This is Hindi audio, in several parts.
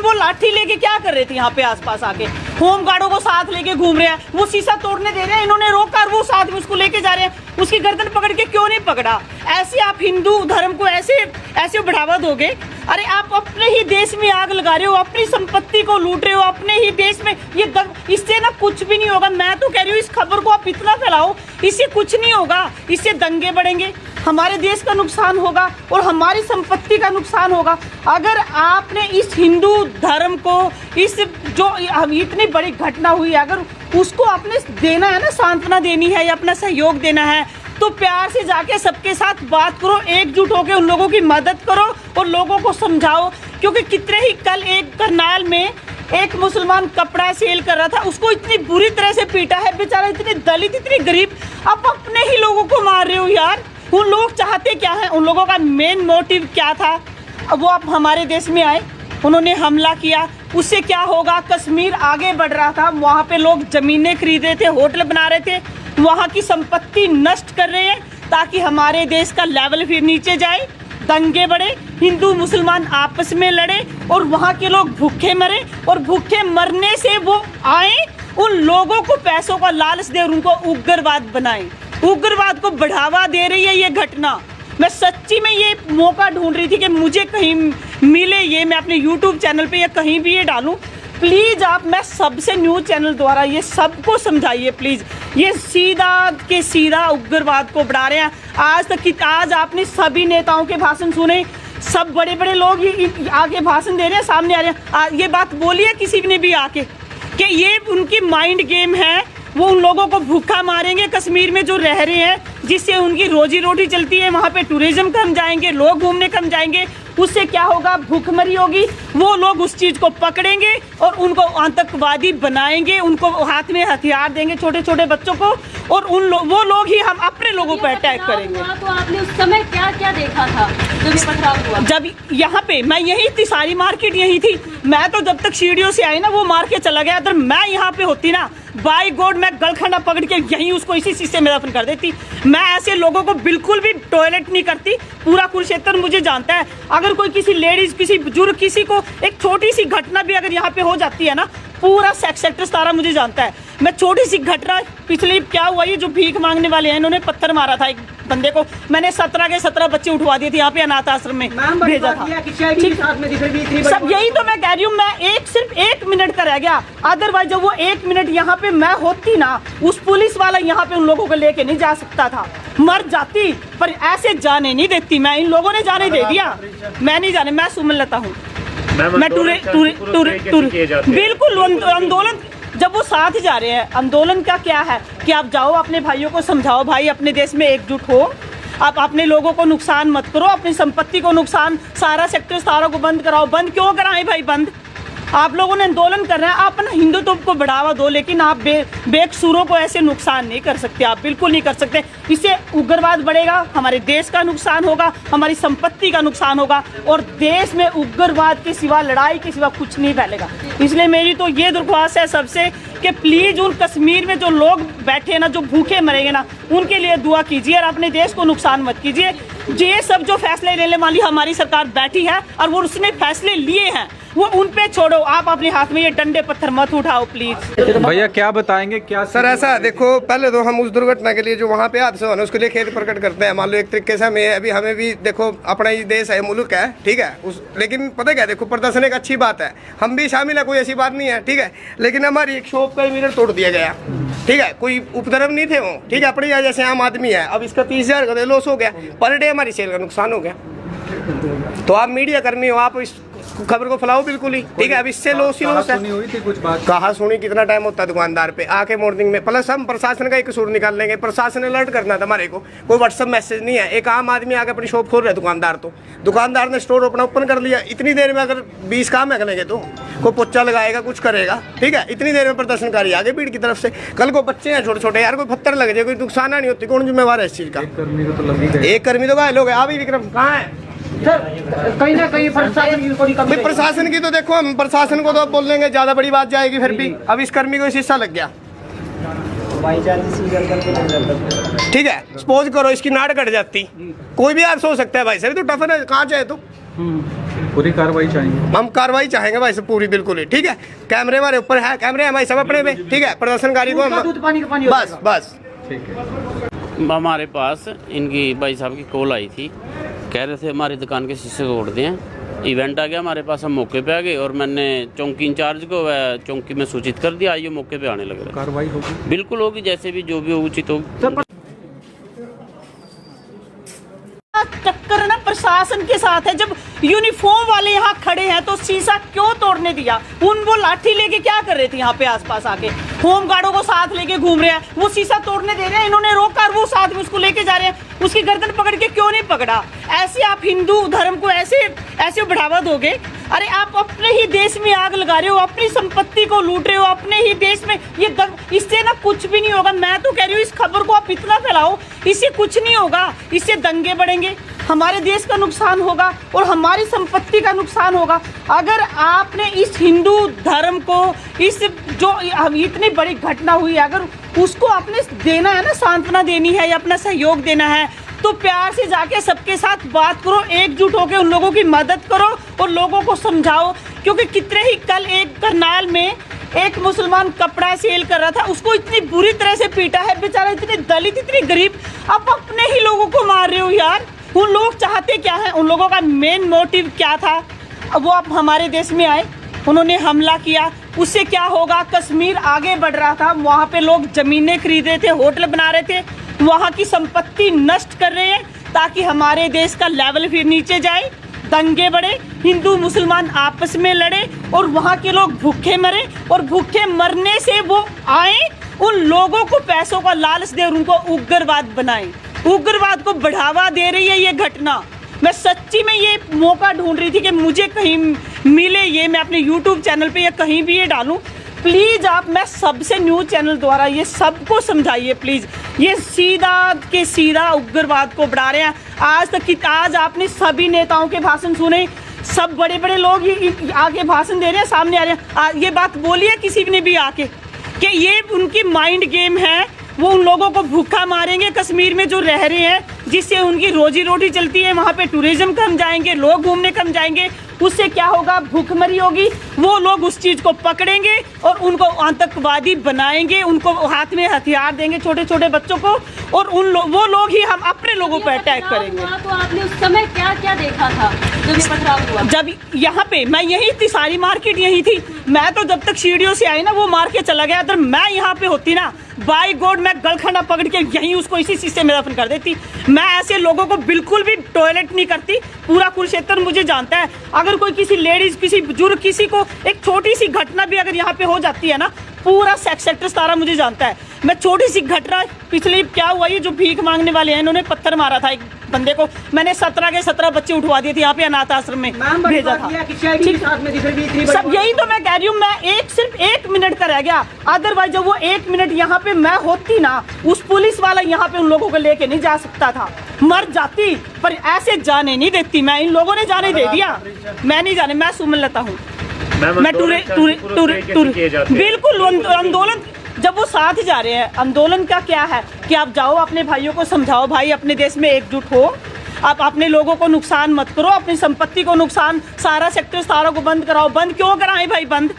वो लाठी लेके क्या कर रहे थे यहाँ पे आसपास आके? होमगार्डों को साथ लेके घूम रहे हैं, वो शीशा तोड़ने दे रहे हैं, इन्होंने रोका और वो साथ में उसको लेके जा रहे हैं। उसकी गर्दन पकड़ के क्यों नहीं पकड़ा? ऐसे आप हिंदू धर्म को ऐसे बढ़ावा दोगे? अरे आप अपने ही देश में आग लगा रहे हो, अपनी संपत्ति को लूट रहे हो, अपने ही देश में इससे ना कुछ भी नहीं होगा। मैं तो कह रही हूँ इस खबर को आप इतना फैलाओ, इससे कुछ नहीं होगा। इससे दंगे बढ़ेंगे, हमारे देश का नुकसान होगा और हमारी संपत्ति का नुकसान होगा। अगर आपने इस हिंदू धर्म को, इस जो इतनी बड़ी घटना हुई है, अगर उसको आपने देना है ना, सांत्वना देनी है या अपना सहयोग देना है, तो प्यार से जाके सबके साथ बात करो, एकजुट होकर उन लोगों की मदद करो और लोगों को समझाओ। क्योंकि कितने ही कल एक करनाल में एक मुसलमान कपड़ा सेल कर रहा था, उसको इतनी बुरी तरह से पीटा है बेचारा, इतने दलित, इतनी गरीब। आप अपने ही लोगों को मार रहे हो यार। उन लोग चाहते क्या है? उन लोगों का मेन मोटिव क्या था? अब वो आप हमारे देश में आए, उन्होंने हमला किया, उससे क्या होगा? कश्मीर आगे बढ़ रहा था, वहाँ पे लोग जमीनें खरीद रहे थे, होटल बना रहे थे, वहाँ की संपत्ति नष्ट कर रहे हैं ताकि हमारे देश का लेवल फिर नीचे जाए, दंगे बढ़े, हिंदू मुसलमान आपस में लड़े और वहाँ के लोग भूखे मरे। और भूखे मरने से वो आए, उन लोगों को पैसों का लालच दे और उनको उग्रवाद बनाए। उग्रवाद को बढ़ावा दे रही है ये घटना। मैं सच्ची में ये मौका ढूंढ रही थी कि मुझे कहीं मिले ये, मैं अपने YouTube चैनल पे या कहीं भी ये डालूं। प्लीज़ आप, मैं सबसे न्यूज़ चैनल द्वारा ये सबको समझाइए प्लीज़। ये सीधा के सीधा उग्रवाद को बढ़ा रहे हैं। आज आपने सभी नेताओं के भाषण सुने, सब बड़े बड़े लोग ये आके भाषण दे रहे हैं, सामने आ रहे हैं। ये बात बोली है किसी ने भी आके कि ये उनकी माइंड गेम है, वो उन लोगों को भूखा मारेंगे कश्मीर में जो रह रहे हैं, जिससे उनकी रोजी रोटी चलती है। वहाँ पे टूरिज्म कम जाएंगे, लोग घूमने कम जाएंगे, उससे क्या होगा? भूखमरी होगी। वो लोग उस चीज़ को पकड़ेंगे और उनको आतंकवादी बनाएंगे, उनको हाथ में हथियार देंगे छोटे छोटे बच्चों को, और वो लोग ही हम अपने लोगों पर अटैक करेंगे। तो आपने उस समय क्या क्या देखा था जब ये पथराव हुआ? जब यहाँ पे मैं यही थी, सारी मार्केट यही थी। मैं तो जब तक सीढ़ियों से आई ना, वो मार के चला गया। अगर मैं यहाँ पे होती ना, बाय गॉड मैं गलखंडा पकड़ के यहीं उसको इसी शीशे में दफन कर देती। मैं ऐसे लोगों को बिल्कुल भी टॉयलेट नहीं करती। पूरा कुरुक्षेत्र मुझे जानता है। अगर कोई किसी लेडीज, किसी बुजुर्ग, किसी को एक छोटी सी घटना भी अगर यहाँ पे हो जाती है ना, पूरा सेक्टर सारा मुझे जानता है। मैं छोटी सी घटना, पिछले क्या हुआ, ये जो भीख मांगने वाले हैं, इन्होंने पत्थर मारा था एक बंदे को, मैंने 17 के 17 बच्चे उठवा दिए थे यहाँ पे अनाथ आश्रम में भेजा था। सब यही तो मैं कह रही हूँ। मैं सिर्फ 1 मिनट का रह गया, अदरवाइज जब वो 1 मिनट यहाँ पे मैं होती ना, उस पुलिस वाला यहाँ पे उन लोगों को लेके नहीं जा सकता था, मर जाती। पर ऐसे जाने नहीं देती मैं, इन लोगों ने जाने दे दिया। मैं नहीं जाने, मैं सुमनलता हूँ, मैं बिल्कुल आंदोलन। जब वो साथ जा रहे हैं, आंदोलन का क्या है कि आप जाओ अपने भाइयों को समझाओ, भाई अपने देश में एकजुट हो, आप अपने लोगों को नुकसान मत करो, अपनी संपत्ति को नुकसान, सारा सेक्टर सारा को बंद कराओ। बंद क्यों कराएं भाई? बंद आप लोगों ने आंदोलन कर रहे हैं, आप अपना हिंदुत्व को बढ़ावा दो, लेकिन आप बेकसूरों को ऐसे नुकसान नहीं कर सकते, आप बिल्कुल नहीं कर सकते। इससे उग्रवाद बढ़ेगा, हमारे देश का नुकसान होगा, हमारी संपत्ति का नुकसान होगा, और देश में उग्रवाद के सिवा, लड़ाई के सिवा कुछ नहीं फैलेगा। इसलिए मेरी तो ये दरख्वास्त है सबसे कि प्लीज़ उन कश्मीर में जो लोग बैठे ना, जो भूखे मरेंगे ना, उनके लिए दुआ कीजिए और अपने देश को नुकसान मत कीजिए। ये सब जो फैसले लेने वाली हमारी सरकार बैठी है और वो उसने फैसले लिए हैं, वो उन पे छोड़ो। आप अपने हाथ में ये डंडे पत्थर मत उठाओ प्लीज। भैया क्या बताएंगे? क्या सर ऐसा देखो, पहले तो हम उस दुर्घटना के लिए जो वहाँ पे हादसा हुआ उसके लिए खेद प्रकट करते हैं। मान लो एक तरीके से हमें अभी, हमें भी देखो अपना ही देश है, मुल्क है, ठीक है, लेकिन पता क्या, देखो प्रदर्शन एक अच्छी बात है, हम भी शामिल है, कोई ऐसी बात नहीं है, ठीक है, लेकिन हमारी एक शॉप का मिरर तोड़ दिया गया, ठीक है, कोई उपद्रव नहीं थे वो, ठीक है, अपने यहाँ जैसे आम आदमी है, अब इसका 30,000 का लॉस हो गया, पर डे हमारी सेल का नुकसान हो गया। तो आप मीडिया कर्मी हो, आप इस खबर को फैलाओ बिल्कुल ही, ठीक है। अब इससे लॉस ही लॉस है। हुई थी कुछ बात? कहाँ सुनी? कितना टाइम होता है दुकानदार पे आके मॉर्निंग में। प्लस हम प्रशासन का एक कसूर निकाल लेंगे, प्रशासन ने अलर्ट करना था हमारे को, कोई व्हाट्सएप मैसेज नहीं है। एक आम आदमी आके अपनी शॉप खोल रहा है, दुकानदार, तो दुकानदार ने स्टोर अपना ओपन कर लिया, इतनी देर में अगर 20 काम रखने तो कोई पोचा लगाएगा, कुछ करेगा, ठीक है, इतनी देर में प्रदर्शनकारी आगे भीड़ की तरफ से। कल को बच्चे हैं छोटे छोटे, यार कोई पत्थर लग जाए, कोई नुकसान नहीं होती, कौन जिम्मेवार है इस चीज़ का? एक कर्मी तो घायल हो गया। अभी विक्रम कहाँ है? कहीं ना कहीं प्रशासन की तो देखो, हम प्रशासन को तो बोल देंगे, ज्यादा बड़ी बात जाएगी फिर भी। अब इस कर्मी को शीशा लग गया, ठीक है, सपोज करो इसकी नाड़ कट जाती, कोई भी यार सो सकता है भाई साहब, तो टफन है, कहाँ चाहे तो पूरी कार्रवाई चाहेंगे। हम कार्रवाई चाहेंगे भाई सब पूरी, बिल्कुल ही ठीक है। कैमरे हमारे ऊपर है, कैमरे हमारे सब अपने में, ठीक है। प्रदर्शनकारी को दूध पानी का पानी बस बस ठीक है। हमारे पास इनकी भाई साहब की कॉल आई थी, कह रहे थे हमारी दुकान के शीशे तोड़ दें। इवेंट आ गया हमारे पास, हम मौके पे आ गए और मैंने चौकी इंचार्ज को चौकी में सूचित कर दिया, आइए मौके पे आने लगे। कार्रवाई होगी, बिल्कुल होगी, जैसे भी जो भी हो उचित होगी। टक्कर ना प्रशासन के साथ है। जब यूनिफॉर्म वाले यहाँ खड़े हैं तो शीशा क्यों तोड़ने दिया? वो लाठी लेके क्या कर रहे थे यहाँ पे आसपास आके? होम गार्डों को साथ लेके घूम रहे हैं, वो शीशा तोड़ने दे रहे हैं, इन्होंने रोका और वो साथ में उसको लेके जा रहे हैं। उसकी गर्दन पकड़ के क्यों नहीं पकड़ा? ऐसे आप हिंदू धर्म को ऐसे बढ़ावा दोगे? अरे आप अपने ही देश में आग लगा रहे हो, अपनी संपत्ति को लूट रहे हो अपने ही देश में। इससे ना कुछ भी नहीं होगा। मैं तो कह रही हूँ इस खबर को आप इतना फैलाओ, इससे कुछ नहीं होगा। इससे दंगे बढ़ेंगे, हमारे देश का नुकसान होगा और हमारी संपत्ति का नुकसान होगा। अगर आपने इस हिंदू धर्म को, इस जो इतनी बड़ी घटना हुई है, अगर उसको आपने देना है ना, सांत्वना देनी है या अपना सहयोग देना है, तो प्यार से जाके सबके साथ बात करो, एकजुट होकर उन लोगों की मदद करो और लोगों को समझाओ। क्योंकि कितने ही कल एक करनाल में एक मुसलमान कपड़ा सेल कर रहा था, उसको इतनी बुरी तरह से पीटा है बेचारा, इतने दलित, इतनी गरीब। आप अपने ही लोगों को मार रहे हो यार। उन लोग चाहते क्या है? उन लोगों का मेन मोटिव क्या था? अब वो आप हमारे देश में आए, उन्होंने हमला किया, उससे क्या होगा? कश्मीर आगे बढ़ रहा था, वहाँ पे लोग जमीनें खरीद रहे थे, होटल बना रहे थे, वहाँ की संपत्ति नष्ट कर रहे हैं ताकि हमारे देश का लेवल फिर नीचे जाए, दंगे बढ़े, हिंदू मुसलमान आपस में लड़े और वहाँ के लोग भूखे मरे। और भूखे मरने से वो आए, उन लोगों को पैसों का लालच दे और उनको उग्रवाद बनाए। उग्रवाद को बढ़ावा दे रही है ये घटना। मैं सच्ची में ये मौका ढूंढ रही थी कि मुझे कहीं मिले ये, मैं अपने YouTube चैनल पे या कहीं भी ये डालूं। प्लीज़ आप, मैं सबसे न्यूज़ चैनल द्वारा ये सबको समझाइए प्लीज़। ये सीधा के सीधा उग्रवाद को बढ़ा रहे हैं। आज आपने सभी नेताओं के भाषण सुने, सब बड़े बड़े लोग आगे भाषण दे रहे हैं, सामने आ रहे हैं। ये बात बोली है किसी ने भी आके कि ये उनकी माइंड गेम है, वो उन लोगों को भूखा मारेंगे कश्मीर में जो रह रहे हैं, जिससे उनकी रोजी रोटी चलती है। वहाँ पे टूरिज्म कम जाएंगे, लोग घूमने कम जाएंगे, उससे क्या होगा? भूखमरी होगी। वो लोग उस चीज़ को पकड़ेंगे और उनको आतंकवादी बनाएंगे, उनको हाथ में हथियार देंगे छोटे छोटे बच्चों को, और वो लोग ही हम अपने लोगों पर अटैक करेंगे। तो आपने उस समय क्या क्या देखा था जब ये पथराव हुआ? जब यहाँ पे मैं यही थी, सारी मार्केट यही थी। मैं तो जब तक सीढ़ियों से आई ना, वो मार के चला गया। अगर मैं यहाँ पे होती ना, बाय गॉड, मैं गलखंडा पकड़ के यहीं उसको इसी शीशे में दफन कर देती। मैं ऐसे लोगों को बिल्कुल भी टॉयलेट नहीं करती। पूरा कुरुक्षेत्र मुझे जानता है। अगर कोई किसी लेडीज, किसी बुजुर्ग, किसी को एक छोटी सी घटना भी अगर यहाँ पे हो जाती है ना, पूरा सेक्टर सारा मुझे जानता है। मैं छोटी सी घटना, पिछले क्या हुआ, ये जो भीख मांगने वाले हैं, इन्होंने पत्थर मारा था एक बंदे को। मैंने 17 के 17 बच्चे उठवा दिए थे, यहाँ पे अनाथ आश्रम में भेजा था। सब यही तो मैं कह रही हूँ। मैं सिर्फ 1 मिनट का रह गया, अदरवाइज जब वो 1 मिनट यहाँ पे मैं होती ना, उस पुलिस वाला यहाँ पे उन लोगों को लेके नहीं जा सकता था। मर जाती, पर ऐसे जाने नहीं देती मैं। इन लोगों ने जाने दे दिया, मैं नहीं जाने। मैं सुमनलता हूँ, मैं बिल्कुल आंदोलन। जब वो साथ जा रहे हैं, आंदोलन का क्या है कि आप जाओ अपने भाइयों को समझाओ, भाई अपने देश में एकजुट हो, आप अपने लोगों को नुकसान मत करो, अपनी संपत्ति को नुकसान, सारा सेक्टर सारा को बंद कराओ। बंद क्यों कराएं भाई? बंद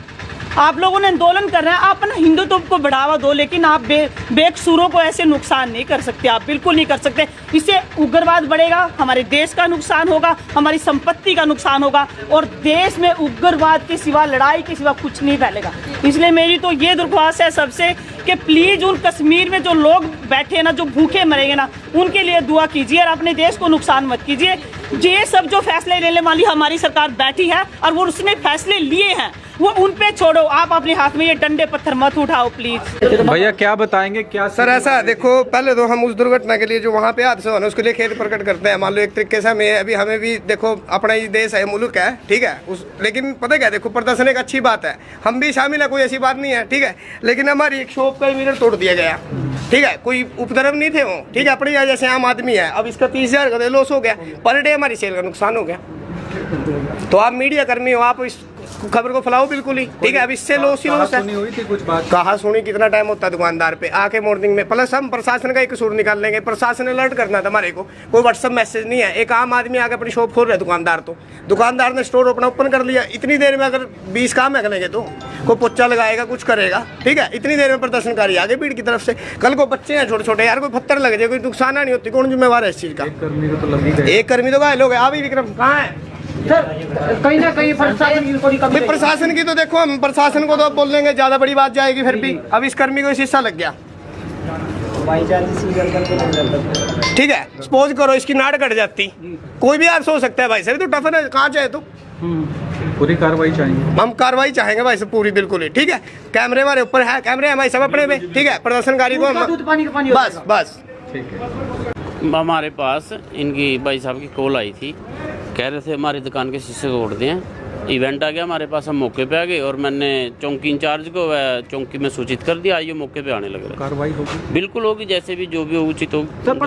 आप लोगों ने आंदोलन कर रहे हैं, आप ना हिंदुत्व को बढ़ावा दो, लेकिन आप बेकसूरों को ऐसे नुकसान नहीं कर सकते। आप बिल्कुल नहीं कर सकते। इससे उग्रवाद बढ़ेगा, हमारे देश का नुकसान होगा, हमारी संपत्ति का नुकसान होगा, और देश में उग्रवाद के सिवा, लड़ाई के सिवा कुछ नहीं फैलेगा। इसलिए मेरी तो ये दरख्वास्त है सबसे कि प्लीज़ उन कश्मीर में जो लोग बैठे ना, जो भूखे मरेंगे ना, उनके लिए दुआ कीजिए और अपने देश को नुकसान मत कीजिए। ये सब जो फैसले लेने वाली हमारी सरकार बैठी है और वो उसने फैसले लिए हैं, वो उन पे छोड़ो। आप अपने हाथ में ये डंडे पत्थर मत उठाओ प्लीज। भैया क्या बताएंगे, क्या सर ऐसा देखो, पहले तो हम उस दुर्घटना के लिए जो वहाँ पे हादसा हुआ ना, उसके लिए खेद प्रकट करते हैं। मान लो एक तरीके से हमें भी देखो, अपना ही देश है, मुल्क है, ठीक है। लेकिन पता क्या, देखो प्रदर्शन एक अच्छी बात है, हम भी शामिल है, कोई ऐसी बात नहीं है, ठीक है। लेकिन हमारी एक शॉप का मिरर तोड़ दिया गया, ठीक है। कोई उपद्रव नहीं थे वो, ठीक है। अपने यहाँ जैसे आम आदमी है, अब इसका 30,000 का लॉस हो गया, पर डे हमारी सेल का नुकसान हो गया। तो आप मीडिया कर्मी हो, आप खबर को फैलाओ बिल्कुल ही, ठीक है। अब इससे लॉस ही लॉस है। सुनी हुई थी कुछ बात? कहाँ सुनी, कितना टाइम होता है दुकानदार पे आके मॉर्निंग में। प्लस हम प्रशासन का एक कसूर निकाल लेंगे, प्रशासन अलर्ट करना था हमारे को, कोई व्हाट्सएप मैसेज नहीं है। एक आम आदमी आके अपनी शॉप खोल रहा है, दुकानदार तो दुकानदार ने स्टोर अपना ओपन कर लिया, इतनी देर में अगर 20 काम निकलेंगे तो कोई पोचा लगाएगा, कुछ करेगा, ठीक है। इतनी देर में प्रदर्शनकारी आगे भीड़ की तरफ से, कल को बच्चे हैं छोटे छोटे यार, कोई पत्थर लग जाए, कोई नुकसान नहीं होती, कौन जिम्मेवार है इस चीज का? एक कर्मी को तो लग ही गया। एक कर्मी तो घायल हो गया। अभी विक्रम कहाँ है? सर कहीं ना कहीं प्रशासन की थोड़ी कमी भाई है। प्रशासन की तो देखो, हम प्रशासन को तो अब बोल देंगे, ज्यादा बड़ी बात जाएगी फिर भी। अब इस कर्मी को शीशा लग गया, ठीक है। सपोज करो इसकी नाड़ कट जाती, कोई भी हादसा हो सकता है भाई साहब, तो टफन है कहाँ चाहे तो। पूरी कार्रवाई चाहिए। हम कार्रवाई चाहेंगे भाई साहब पूरी, बिल्कुल ही, ठीक है। कैमरे हमारे ऊपर है, कैमरे हमारे सब अपने पे, ठीक है। प्रदर्शनकारी को हम दूध पानी का पानी हो बस जाएगा। बस ठीक है। हमारे पास इनकी भाई साहब की कॉल आई थी, कह रहे थे हमारी दुकान के शीशे तोड़ दें। इवेंट आ गया हमारे पास, हम मौके पे आ गए और मैंने चौकी इंचार्ज को चौकी में सूचित कर दिया, आइए मौके पे आने लग रहा कार्रवाई होगी। है। बिल्कुल होगी, जैसे भी जो भी उचित होगी।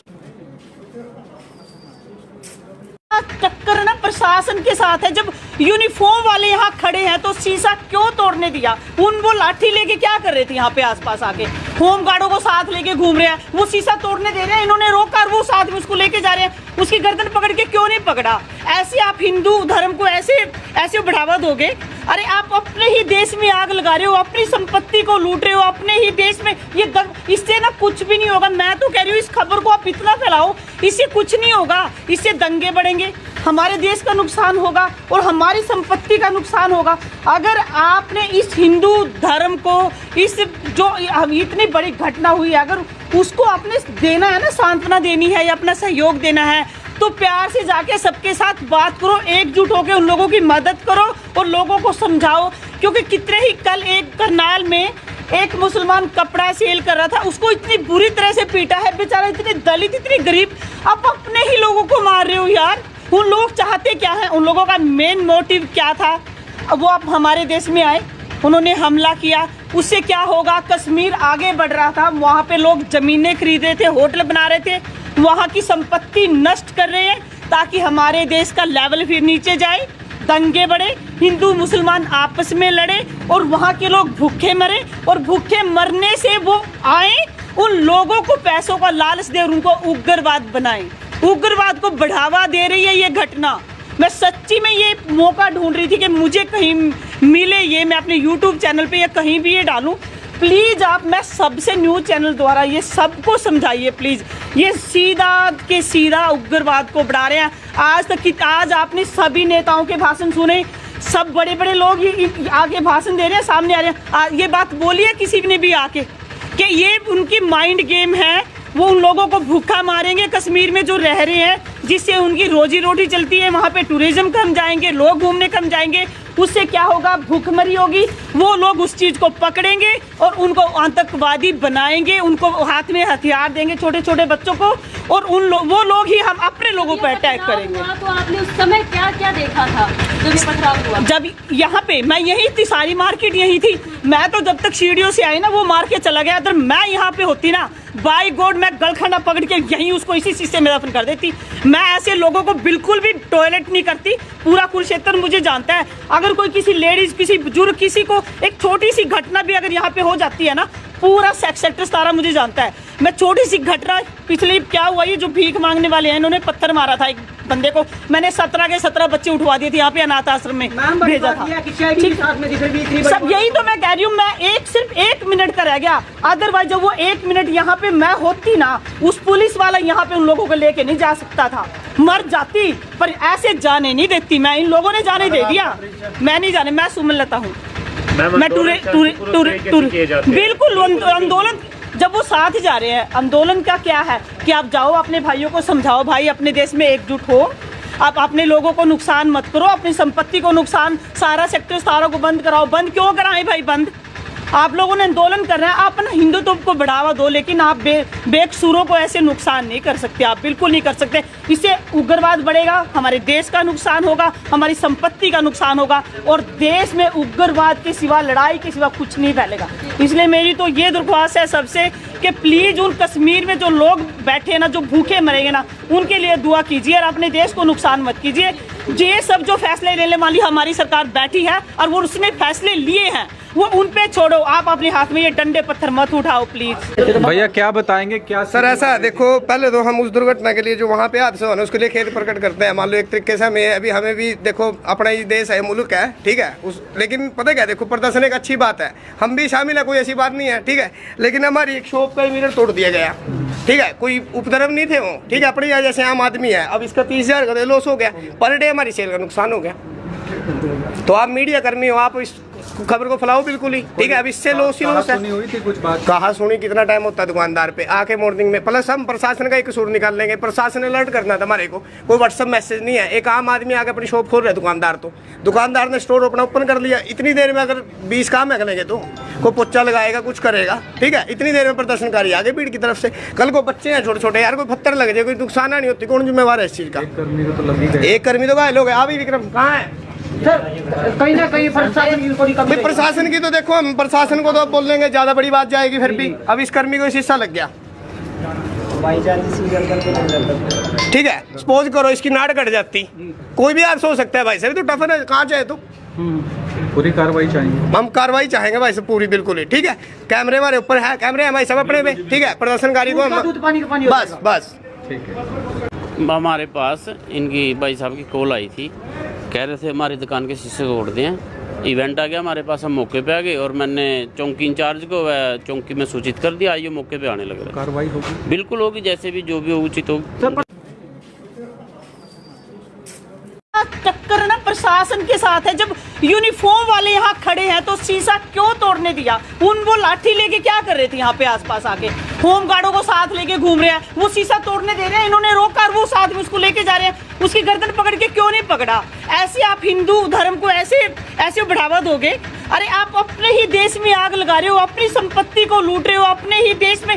टक्कर ना प्रशासन के साथ है। जब यूनिफॉर्म वाले यहाँ खड़े हैं तो शीशा क्यों तोड़ने दिया? वो लाठी लेके क्या कर रहे थे यहाँ पे आसपास आके? होम गार्डों को साथ लेके घूम रहे हैं, वो शीशा तोड़ने दे रहे हैं, इन्होंने रोका, वो साथ में उसको लेके जा रहे हैं। उसकी गर्दन पकड़ के क्यों नहीं पकड़ा? ऐसे आप हिंदू धर्म को ऐसे बढ़ावा दोगे? अरे आप अपने ही देश में आग लगा रहे हो, अपनी संपत्ति को लूट रहे हो, अपने ही देश में इससे ना कुछ भी नहीं होगा। मैं तो कह रही हूँ इस खबर को आप इतना फैलाओ, इससे कुछ नहीं होगा। इससे दंगे बढ़ेंगे, हमारे देश का नुकसान होगा और हमारी संपत्ति का नुकसान होगा। अगर आपने इस हिंदू धर्म को, इस जो इतनी बड़ी घटना हुई है, अगर उसको आपने देना है ना, सांत्वना देनी है या अपना सहयोग देना है, तो प्यार से जाके सबके साथ बात करो, एकजुट होकर उन लोगों की मदद करो और लोगों को समझाओ। क्योंकि कितने ही कल एक करनाल में एक मुसलमान कपड़ा सेल कर रहा था, उसको इतनी बुरी तरह से पीटा है बेचारा, इतने दलित, इतने गरीब। आप अपने ही लोगों को मार रहे हो यार। उन लोग चाहते क्या है? उन लोगों का मेन मोटिव क्या था? वो आप हमारे देश में आए, उन्होंने हमला किया, उससे क्या होगा? कश्मीर आगे बढ़ रहा था, वहाँ पे लोग जमीनें खरीद रहे थे, होटल बना रहे थे, वहाँ की संपत्ति नष्ट कर रहे हैं ताकि हमारे देश का लेवल फिर नीचे जाए, दंगे बढ़े, हिंदू मुसलमान आपस में लड़े और वहाँ के लोग भूखे मरे, और भूखे मरने से वो आए, उन लोगों को पैसों का लालच दे और उनको उग्रवाद बनाए। उग्रवाद को बढ़ावा दे रही है ये घटना। मैं सच्ची में ये मौका ढूंढ रही थी कि मुझे कहीं मिले ये, मैं अपने YouTube चैनल पे या कहीं भी ये डालूं। प्लीज़ आप, मैं सबसे न्यूज़ चैनल द्वारा ये सबको समझाइए प्लीज़। ये सीधा के सीधा उग्रवाद को बढ़ा रहे हैं। आज आपने सभी नेताओं के भाषण सुने, सब बड़े बड़े लोग ये आगे भाषण दे रहे हैं, सामने आ रहे हैं। ये बात बोली है किसी ने भी आके कि ये उनकी माइंड गेम है, वो उन लोगों को भूखा मारेंगे कश्मीर में जो रह रहे हैं, जिससे उनकी रोजी रोटी चलती है। वहाँ पे टूरिज्म कम जाएंगे, लोग घूमने कम जाएंगे, उससे क्या होगा? भूखमरी होगी। वो लोग उस चीज़ को पकड़ेंगे और उनको आतंकवादी बनाएंगे, उनको हाथ में हथियार देंगे छोटे छोटे बच्चों को, और वो लोग ही हम अपने लोगों पर अटैक करेंगे। तो आपने उस समय क्या क्या देखा था जब ये पथराव हुआ? जब यहाँ पे मैं यही थी, सारी मार्केट यही थी। मैं तो जब तक सीढ़ियों से आई ना, वो मार के चला गया। अगर मैं यहाँ पे होती ना, बाय गॉड, मैं गलखंडा पकड़ के यहीं उसको इसी शीशे में दफन कर देती। मैं ऐसे लोगों को बिल्कुल भी टॉयलेट नहीं करती। पूरा कुरुक्षेत्र मुझे जानता है। अगर कोई किसी लेडीज, किसी बुजुर्ग, किसी को एक छोटी सी घटना भी अगर यहाँ पे हो जाती है ना, पूरा सेक्टर सारा मुझे जानता है। मैं छोटी सी घटना, पिछले क्या हुआ, ये जो भीख मांगने वाले हैं, इन्होंने पत्थर मारा था एक बंदे को, मैंने 17 के 17 बच्चे उठवा दिए थे यहाँ पे अनाथ आश्रम में भेजा था। सब यही तो मैं कह रही हूँ। मैं सिर्फ 1 मिनट का रह गया, अदरवाइज जब वो 1 मिनट यहाँ पे मैं होती ना, उस पुलिस वाला यहाँ पे उन लोगों को लेके नहीं जा सकता था, मर जाती, पर ऐसे जाने नहीं देती मैं। इन लोगों ने जाने दे दिया, मैं नहीं जाने। मैं सुमनलता हूँ, मैं बिल्कुल आंदोलन, जब वो साथ जा रहे हैं, आंदोलन का क्या है कि आप जाओ अपने भाइयों को समझाओ, भाई अपने देश में एकजुट हो, आप अपने लोगों को नुकसान मत करो, अपनी संपत्ति को नुकसान, सारा सेक्टर सारा को बंद कराओ। बंद क्यों कराएं भाई? बंद आप लोगों ने आंदोलन कर रहे हैं, आप ना हिंदुत्व को बढ़ावा दो, लेकिन आप बेकसूरों को ऐसे नुकसान नहीं कर सकते, आप बिल्कुल नहीं कर सकते। इससे उग्रवाद बढ़ेगा, हमारे देश का नुकसान होगा, हमारी संपत्ति का नुकसान होगा, और देश में उग्रवाद के सिवा, लड़ाई के सिवा कुछ नहीं फैलेगा। इसलिए मेरी तो ये दरख्वास्त है सबसे कि प्लीज़ उन कश्मीर में जो लोग बैठे हैं ना, जो भूखे मरेंगे ना, उनके लिए दुआ कीजिए और अपने देश को नुकसान मत कीजिए। ये सब जो फैसले लेने वाली हमारी सरकार बैठी है और वो उसने फैसले लिए हैं, वो उन पे छोड़ो। आप अपने हाथ में ये डंडे पत्थर मत उठाओ प्लीज। भैया क्या बताएंगे, क्या सर ऐसा है, देखो पहले तो हम उस दुर्घटना के लिए जो वहाँ पे हादसा हुआ उसके लिए खेद प्रकट करते हैं। मान लो एक तरीके से हमें अभी हमें भी देखो अपना ही देश है, मुल्क है, ठीक है उस, लेकिन पता क्या, देखो प्रदर्शन एक अच्छी बात है, हम भी शामिल है, कोई ऐसी बात नहीं है, ठीक है। लेकिन हमारी एक शॉप का मिरर तोड़ दिया गया, ठीक है, कोई उपद्रव नहीं थे वो, ठीक है, अपने यहाँ जैसे आम आदमी है। अब इसका 30,000 का लॉस हो गया, पर डे हमारी सेल का नुकसान हो गया। तो आप मीडिया कर्मी हो, आप इस खबर को फैलाओ बिल्कुल ही, ठीक है। अब इससे लॉस ही लॉस है। सुनी हुई थी कुछ बात, कहाँ सुनी, कितना टाइम होता है दुकानदार पे आके मॉर्निंग में। प्लस हम प्रशासन का एक कसूर निकाल लेंगे, प्रशासन अलर्ट करना था हमारे को, कोई व्हाट्सएप मैसेज नहीं है। एक आम आदमी आके अपनी शॉप खोल रहा है, दुकानदार तो दुकानदार ने स्टोर अपना ओपन कर लिया, इतनी देर में अगर 20 काम है तो कोई पोचा लगाएगा, कुछ करेगा, ठीक है। इतनी देर में प्रदर्शनकारी आगे भीड़ की तरफ से, कल को बच्चे हैं छोटे छोटे, यार कोई पत्थर लग जाए, कोई नुकसान नहीं होती, कौन जिम्मेवार है इस चीज का? एक कर्मी को तो लग ही गए। एक कर्मी तो घायल हो गया। अभी विक्रम कहाँ है सर, कहीं ना कहीं प्रशासन की थोड़ी कमी भाई? प्रशासन की तो देखो, हम प्रशासन को तो अब बोल देंगे, ज्यादा बड़ी बात जाएगी फिर भी। अब इस कर्मी को शीशा लग गया, ठीक है, सपोज करो इसकी नाड़ कट जाती, कोई भी हादसा हो सकता है भाई साहब, तो टफन है, कहाँ चाहे तो पूरी कार्रवाई चाहिए। हम कार्रवाई चाहेंगे भाई साहब पूरी, बिल्कुल ही, ठीक है। कैमरे हमारे ऊपर है, कैमरे हैं भाई साहब अपने पे, ठीक है। प्रदर्शनकारी को हम दूध पानी का पानी हो बस जाएगा। बस ठीक है। हमारे पास इनकी भाई साहब की कॉल आई थी, कह रहे थे हमारी दुकान के शीशे तोड़ दिए। इवेंट आ गया हमारे पास, हम मौके पे आ गए और मैंने चौकी इंचार्ज को चौकी में सूचित कर दिया, आइए मौके पे आने लग रहा कार्रवाई होगी, है। बिल्कुल होगी, जैसे भी जो भी हो उचित होगी। टक्कर ना प्रशासन के साथ है। जब यूनिफॉर्म वाले यहाँ खड़े हैं तो शीशा क्यों तोड़ने दिया? वो लाठी लेके क्या कर रहे थे यहाँ पे आसपास आके? होम गार्डों को साथ लेके घूम रहे हैं, वो शीशा तोड़ने दे रहे हैं, इन्होंने रोका और वो साथ में उसको लेके जा रहे हैं। उसकी गर्दन पकड़ के क्यों नहीं पकड़ा? ऐसे आप हिंदू धर्म को ऐसे बढ़ावा दोगे? अरे आप अपने ही देश में आग लगा रहे हो, अपनी संपत्ति को लूट रहे हो, अपने ही देश में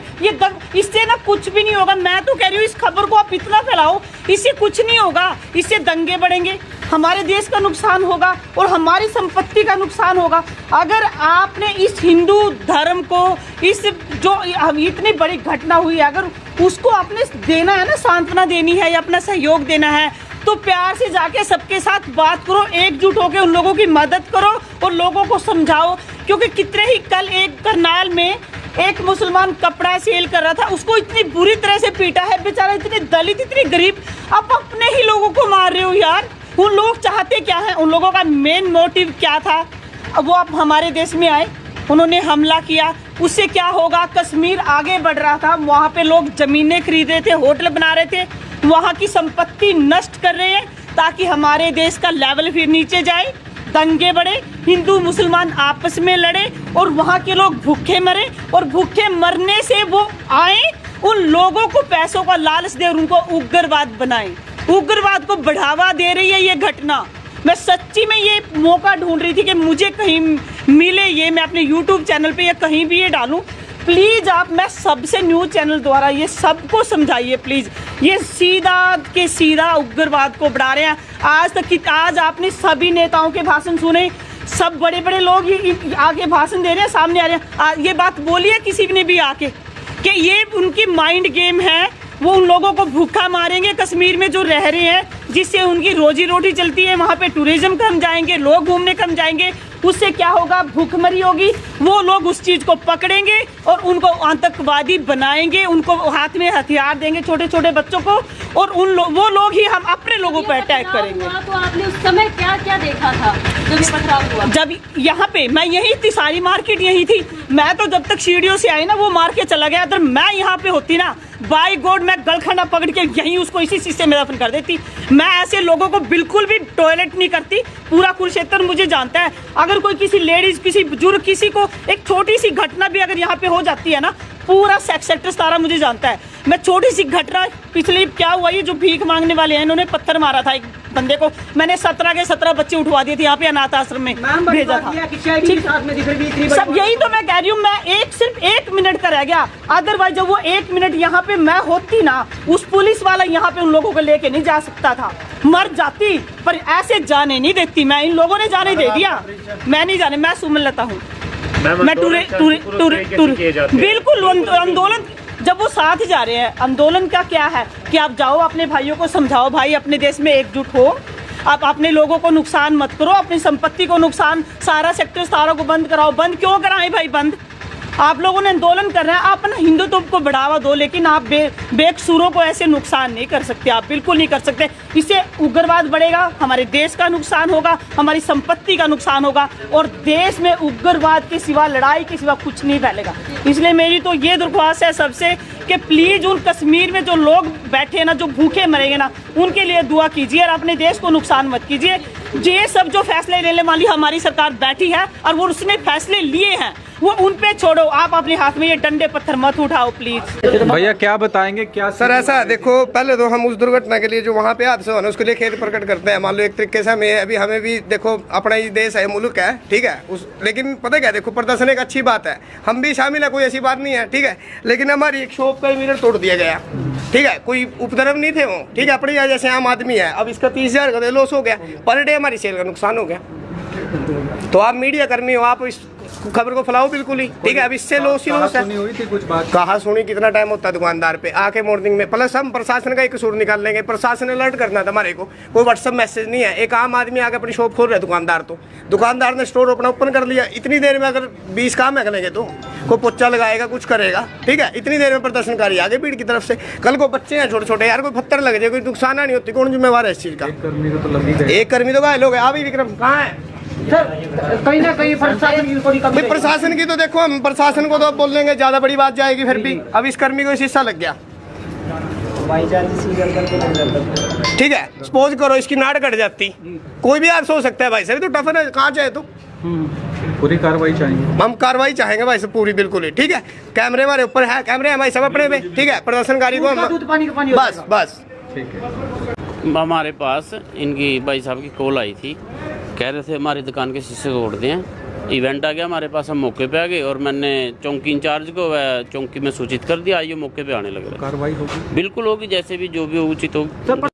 इससे ना कुछ भी नहीं होगा। मैं तो कह रही हूँ इस खबर को आप इतना फैलाओ, इससे कुछ नहीं होगा, इससे दंगे बढ़ेंगे, हमारे देश का नुकसान होगा और हमारी संपत्ति का नुकसान होगा। अगर आपने इस हिंदू धर्म को, इस जो इतनी बड़ी घटना हुई है, अगर उसको आपने देना है ना, सांत्वना देनी है या अपना सहयोग देना है, तो प्यार से जाके सबके साथ बात करो, एकजुट होकर उन लोगों की मदद करो और लोगों को समझाओ। क्योंकि कितने ही कल एक करनाल में एक मुसलमान कपड़ा सेल कर रहा था, उसको इतनी बुरी तरह से पीटा है, बेचारा इतने दलित, इतनी गरीब, आप अपने ही लोगों को मार रहे हो यार। उन लोग चाहते क्या है? उन लोगों का मेन मोटिव क्या था? अब वो आप हमारे देश में आए, उन्होंने हमला किया, उससे क्या होगा? कश्मीर आगे बढ़ रहा था, वहाँ पे लोग जमीनें खरीद रहे थे, होटल बना रहे थे, वहाँ की संपत्ति नष्ट कर रहे हैं ताकि हमारे देश का लेवल फिर नीचे जाए, दंगे बढ़े, हिंदू मुसलमान आपस में लड़े और वहाँ के लोग भूखे मरे, और भूखे मरने से वो आए उन लोगों को पैसों का लालच दे और उनको उग्रवाद बनाए। उग्रवाद को बढ़ावा दे रही है ये घटना। मैं सच्ची में ये मौका ढूंढ रही थी कि मुझे कहीं मिले ये, मैं अपने YouTube चैनल पे या कहीं भी ये डालूं। प्लीज़ आप, मैं सबसे न्यूज़ चैनल द्वारा ये सबको समझाइए प्लीज़। ये सीधा के सीधा उग्रवाद को बढ़ा रहे हैं। आज आपने सभी नेताओं के भाषण सुने, सब बड़े बड़े लोग ही आके भाषण दे रहे हैं, सामने आ रहे हैं। ये बात बोलिए किसी ने भी आके कि ये उनकी माइंड गेम है, वो उन लोगों को भूखा मारेंगे कश्मीर में जो रह रहे हैं, जिससे उनकी रोजी रोटी चलती है। वहाँ पे टूरिज्म कम जाएंगे, लोग घूमने कम जाएंगे, उससे क्या होगा? भूखमरी होगी। वो लोग उस चीज़ को पकड़ेंगे और उनको आतंकवादी बनाएंगे, उनको हाथ में हथियार देंगे छोटे छोटे बच्चों को, और वो लोग ही हम अपने लोगों पर अटैक करेंगे। तो आपने उस समय क्या क्या देखा था जब ये पथराव हुआ? जब यहाँ पे मैं यही थी, सारी मार्केट यही थी, मैं तो जब तक सीढ़ियों से आई ना वो मार के चला गया। अगर मैं यहाँ पे होती ना, बाय गॉड मैं गलखंडा पकड़ के यहीं उसको इसी शीशे में दफन कर देती। मैं ऐसे लोगों को बिल्कुल भी टॉयलेट नहीं करती, पूरा कुरुक्षेत्र मुझे जानता है। अगर कोई किसी लेडीज, किसी बुजुर्ग, किसी को एक छोटी सी घटना भी अगर यहाँ पे हो जाती है ना, पूरा सेक्टर सारा मुझे जानता है। मैं छोटी सी घटना, पिछले क्या हुआ, ये जो भीख मांगने वाले हैं, इन्होंने पत्थर मारा था एक बंदे को, मैंने 17 के 17 बच्चे उठवा दिए थे यहाँ पे अनाथ आश्रम में भेजा था। सब यही तो मैं कह रही हूँ, मैं सिर्फ 1 मिनट का रह गया, अदरवाइज जब वो 1 मिनट यहाँ पे मैं होती ना, उस पुलिस वाला यहाँ पे उन लोगों को लेके नहीं जा सकता था, मर जाती, पर ऐसे जाने नहीं देती मैं। इन लोगों ने जाने दे दिया, मैं नहीं जाने, मैं सुमनलता हूँ, मैं बिल्कुल आंदोलन। जब वो साथ जा रहे हैं, आंदोलन का क्या है कि आप जाओ अपने भाइयों को समझाओ, भाई अपने देश में एकजुट हो, आप अपने लोगों को नुकसान मत करो, अपनी संपत्ति को नुकसान, सारा सेक्टर सारा को बंद कराओ। बंद क्यों कराएं भाई? बंद आप लोगों ने आंदोलन कर रहे हैं, आप ना हिंदुत्व को बढ़ावा दो, लेकिन आप बेकसूरों को ऐसे नुकसान नहीं कर सकते, आप बिल्कुल नहीं कर सकते। इससे उग्रवाद बढ़ेगा, हमारे देश का नुकसान होगा, हमारी संपत्ति का नुकसान होगा, और देश में उग्रवाद के सिवा, लड़ाई के सिवा कुछ नहीं फैलेगा। इसलिए मेरी तो ये दरख्वास्त है सबसे कि प्लीज़ उन कश्मीर में जो लोग बैठे हैं ना, जो भूखे मरेंगे ना, उनके लिए दुआ कीजिए और अपने देश को नुकसान मत कीजिए। ये सब जो फैसले लेने वाली हमारी सरकार बैठी है और वो उसने फैसले लिए हैं, वो उन पे छोड़ो। आप अपने हाथ में ये डंडे पत्थर मत उठाओ प्लीज। भैया क्या बताएंगे, क्या सर ऐसा है, देखो पहले तो हम उस दुर्घटना के लिए जो वहाँ पे हादसा हुआ उसके लिए खेद प्रकट करते हैं। मान लो एक तरीके से हमें भी देखो अपना ही देश है, मुल्क है, ठीक है, लेकिन पता क्या, देखो प्रदर्शन एक अच्छी बात है, हम भी शामिल है, कोई ऐसी बात नहीं है, ठीक है, लेकिन हमारी एक शॉप का मिरर तोड़ दिया गया, ठीक है, कोई उपद्रव नहीं थे वो, ठीक है, अपने यहाँ जैसे आम आदमी है, अब इसका 30,000 का लॉस हो गया, पर डे हमारी सेल का नुकसान हो गया। तो आप मीडिया कर्मी हो, आप इस खबर को फैलाओ बिल्कुल ही, ठीक है। अब इससे लॉस ही लॉस है। सुनी हुई थी कुछ बात, कहाँ सुनी, कितना टाइम होता है दुकानदार पे आके मॉर्निंग में। प्लस हम प्रशासन का एक कसूर निकाल लेंगे, प्रशासन ने अलर्ट करना था हमारे को, कोई व्हाट्सएप मैसेज नहीं है। एक आम आदमी आके अपनी शॉप खोल रहा है, दुकानदार ने स्टोर अपना ओपन कर लिया, इतनी देर में अगर 20 काम है करेंगे तो कोई पोचा लगाएगा, कुछ करेगा, ठीक है, इतनी देर में प्रदर्शनकारी आगे भीड़ की तरफ से। कल को बच्चे हैं छोटे छोटे, यार कोई पत्थर लग जाए, कोई नुकसान नहीं होती, कौन जिम्मेवार है इस चीज का? एक कर्मी को तो लग ही गए। एक कर्मी तो घायल हो गए। अभी विक्रम कहाँ है? सर कहीं ना कहीं प्रशासन की थोड़ी कमी भाई प्रशासन की तो देखो, हम प्रशासन को तो अब बोल देंगे, ज्यादा बड़ी बात जाएगी फिर भी। अब इस कर्मी को शीशा लग गया, ठीक है, सपोज करो इसकी नाड़ कट जाती, कोई भी हादसा हो सकता है भाई साहब, तो टफन है, कहाँ चाहे तो पूरी कार्रवाई चाहिए, हम कार्रवाई चाहेंगे भाई साहब पूरी, बिल्कुल ही, ठीक है। कैमरे हमारे ऊपर है, कैमरे हमारे सब अपने पे, ठीक है, प्रदर्शनकारी को दूध पानी का पानी बस बस ठीक है। हमारे पास इनकी भाई साहब की कॉल आई थी, कह रहे थे हमारी दुकान के शीशे तोड़ दिए हैं। इवेंट आ गया हमारे पास, हम मौके पे आ गए और मैंने चौकी इंचार्ज को चौकी में सूचित कर दिया, आइए मौके पे आने लग रहे। कार्रवाई होगी, बिल्कुल होगी, जैसे भी जो भी उचित होगी।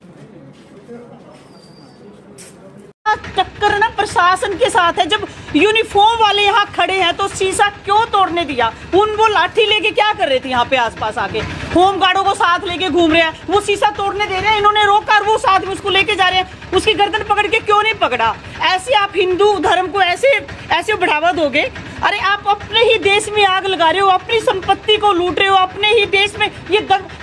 टक्कर ना प्रशासन के साथ है। जब यूनिफॉर्म वाले यहाँ खड़े हैं तो शीशा क्यों तोड़ने दिया? वो लाठी लेके क्या कर रहे थे यहाँ पे आसपास आके? होम गार्डों को साथ लेके घूम रहे हैं, वो शीशा तोड़ने दे रहे हैं, इन्होंने रोका और वो साथ में उसको लेके जा रहे हैं। उसकी गर्दन पकड़ के क्यों नहीं पकड़ा? ऐसे आप हिंदू धर्म को ऐसे बढ़ावा दोगे? अरे आप अपने ही देश में आग लगा रहे हो, अपनी संपत्ति को लूट रहे हो, अपने ही देश में